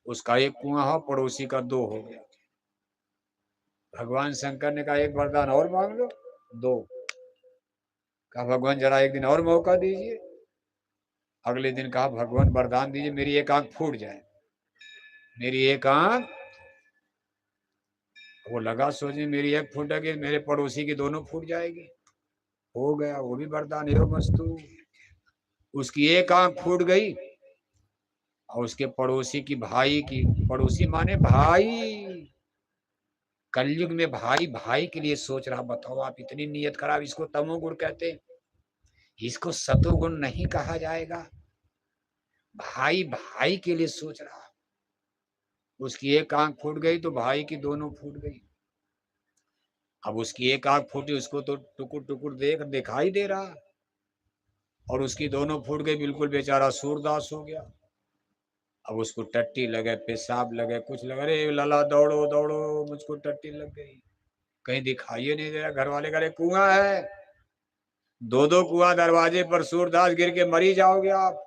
उसका एक कुआं हो, पड़ोसी का दो हो गया। भगवान शंकर ने कहा एक वरदान और मांग लो, दो। कहा भगवान जरा एक दिन और मौका दीजिए। अगले दिन कहा भगवान वरदान दीजिए मेरी एक आंख फूट जाए, मेरी एक आंख। वो लगा सोचने मेरी एक फूटेगी, मेरे पड़ोसी की दोनों फूट जाएगी। हो गया, वो भी वरदान है मस्तू। उसकी एक आंख फूट गई और उसके पड़ोसी की, भाई की, पड़ोसी माने भाई, कलयुग में भाई भाई के लिए सोच रहा। बताओ आप, इतनी नीयत खराब। इसको तमोगुण कहते हैं, इसको सतोगुण नहीं कहा जाएगा। भाई भाई के लिए सोच रहा, उसकी एक आंख फूट गई तो भाई की दोनों फूट गई। अब उसकी एक आंख फूटी, उसको तो टुकुर टुकुर दिखाई दे रहा, और उसकी दोनों फूट गई, बिल्कुल बेचारा सूरदास हो गया। अब उसको टट्टी लगे, पेशाब लगे, कुछ लगे, अरे लला दौड़ो दौड़ो मुझको टट्टी लग गई, कहीं दिखाई नहीं दे रहा। घर वाले कह रहे कुआं है, दो दो कुआं दरवाजे पर, सूरदास गिर के मरी जाओगे आप।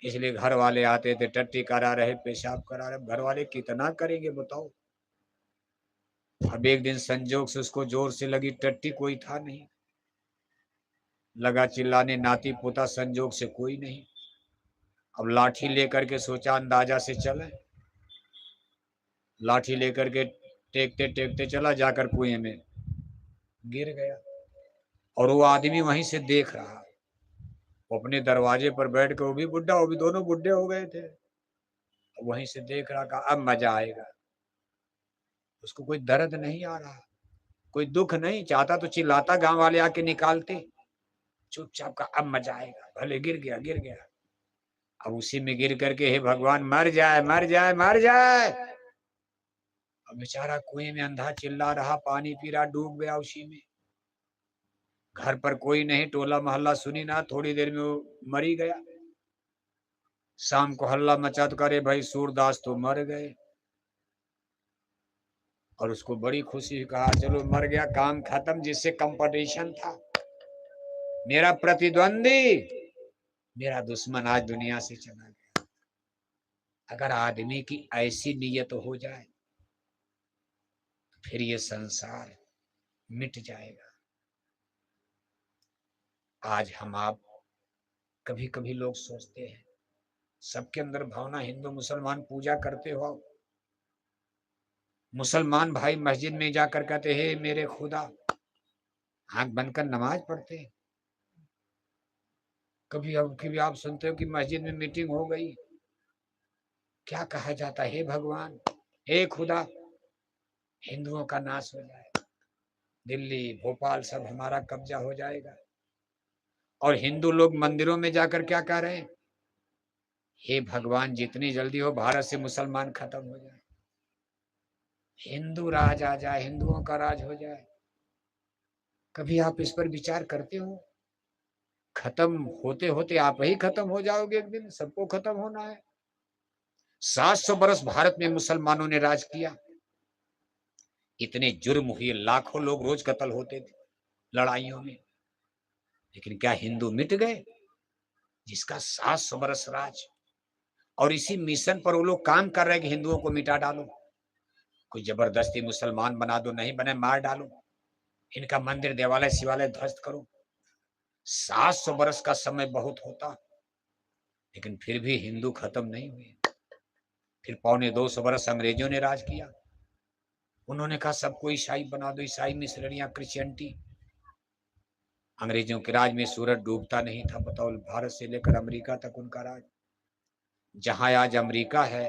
इसलिए घर वाले आते थे, टट्टी करा रहे, पेशाब करा रहे। घर वाले कितना करेंगे बताओ। अब एक दिन संजोग से उसको जोर से लगी टट्टी, कोई था नहीं, लगा चिल्लाने, नाती पोता, संजोग से कोई नहीं। अब लाठी लेकर के सोचा अंदाजा से चले, लाठी लेकर के टेकते टेकते चला, जाकर कुएं में गिर गया। और वो आदमी वहीं से देख रहा, वो अपने दरवाजे पर बैठ के, वो भी बुढ़ा, वो भी दोनों बुढ़े हो गए थे, वहीं से देख रहा, कहा अब मजा आएगा। उसको कोई दर्द नहीं आ रहा, कोई दुख नहीं, चाहता तो चिल्लाता, गांव वाले आके निकालते। चुपचाप का अब मजा आएगा, भले गिर गया गिर गया। अब उसी में गिर करके हे भगवान मर जाए मर जाए मर जाए। अब बेचारा कुएं में अंधा चिल्ला रहा, पानी पी रहा, डूब गया उसी में। घर पर कोई नहीं, टोला मोहल्ला सुनी ना, थोड़ी देर में वो मर ही गया। शाम को हल्ला मचा तो करे भाई सूरदास तो मर गए। और उसको बड़ी खुशी, कहा चलो मर गया, काम खत्म। जिससे कंपटीशन था, मेरा प्रतिद्वंदी, मेरा दुश्मन आज दुनिया से चला गया। अगर आदमी की ऐसी नीयत हो जाए फिर ये संसार मिट जाएगा। आज हम आप, कभी कभी लोग सोचते हैं सबके अंदर भावना, हिंदू मुसलमान पूजा करते हो, मुसलमान भाई मस्जिद में जाकर कहते हे मेरे खुदा, आंख बंद कर नमाज पढ़ते हैं। कभी आप सुनते हो कि मस्जिद में मीटिंग हो गई, क्या कहा जाता है, हे भगवान, हे खुदा, हिंदुओं का नाश हो जाए, दिल्ली भोपाल सब हमारा कब्जा हो जाएगा। और हिंदू लोग मंदिरों में जाकर क्या कह रहे हैं, हे भगवान जितनी जल्दी हो भारत से मुसलमान खत्म हो जाए, हिंदू राज आ जाए, हिंदुओं का राज हो जाए। कभी आप इस पर विचार करते हो? खत्म होते होते आप ही खत्म हो जाओगे, एक दिन सबको खत्म होना है। 700 बरस भारत में मुसलमानों ने राज किया, इतने जुर्म हुए, लाखों लोग रोज कत्ल होते थे लड़ाइयों में, लेकिन क्या हिंदू मिट गए? जिसका 700 बरस राज, और इसी मिशन पर वो लोग काम कर रहे हैं कि हिंदुओं को मिटा डालो, कोई जबरदस्ती मुसलमान बना दो, नहीं बने मार डालो, इनका मंदिर देवालय शिवालय ध्वस्त करो। 700 बरस का समय बहुत होता, लेकिन फिर भी हिंदू खत्म नहीं हुए। फिर 225 बरस अंग्रेजों ने राज किया, उन्होंने कहा सबको ईसाई बना दो, ईसाई मिशनरियां, क्रिश्चियनिटी। अंग्रेजों के राज में सूरज डूबता नहीं था, बताओ, भारत से लेकर अमेरिका तक उनका राज। जहां आज अमेरिका है,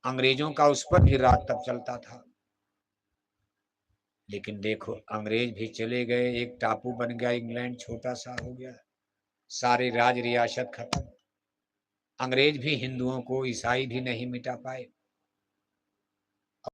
अंग्रेजों का उस पर भी राज तब चलता था। लेकिन देखो अंग्रेज भी चले गए, एक टापू बन गया इंग्लैंड, छोटा सा हो गया, सारे राज रियासत खत्म। अंग्रेज भी हिंदुओं को, ईसाई भी नहीं मिटा पाए।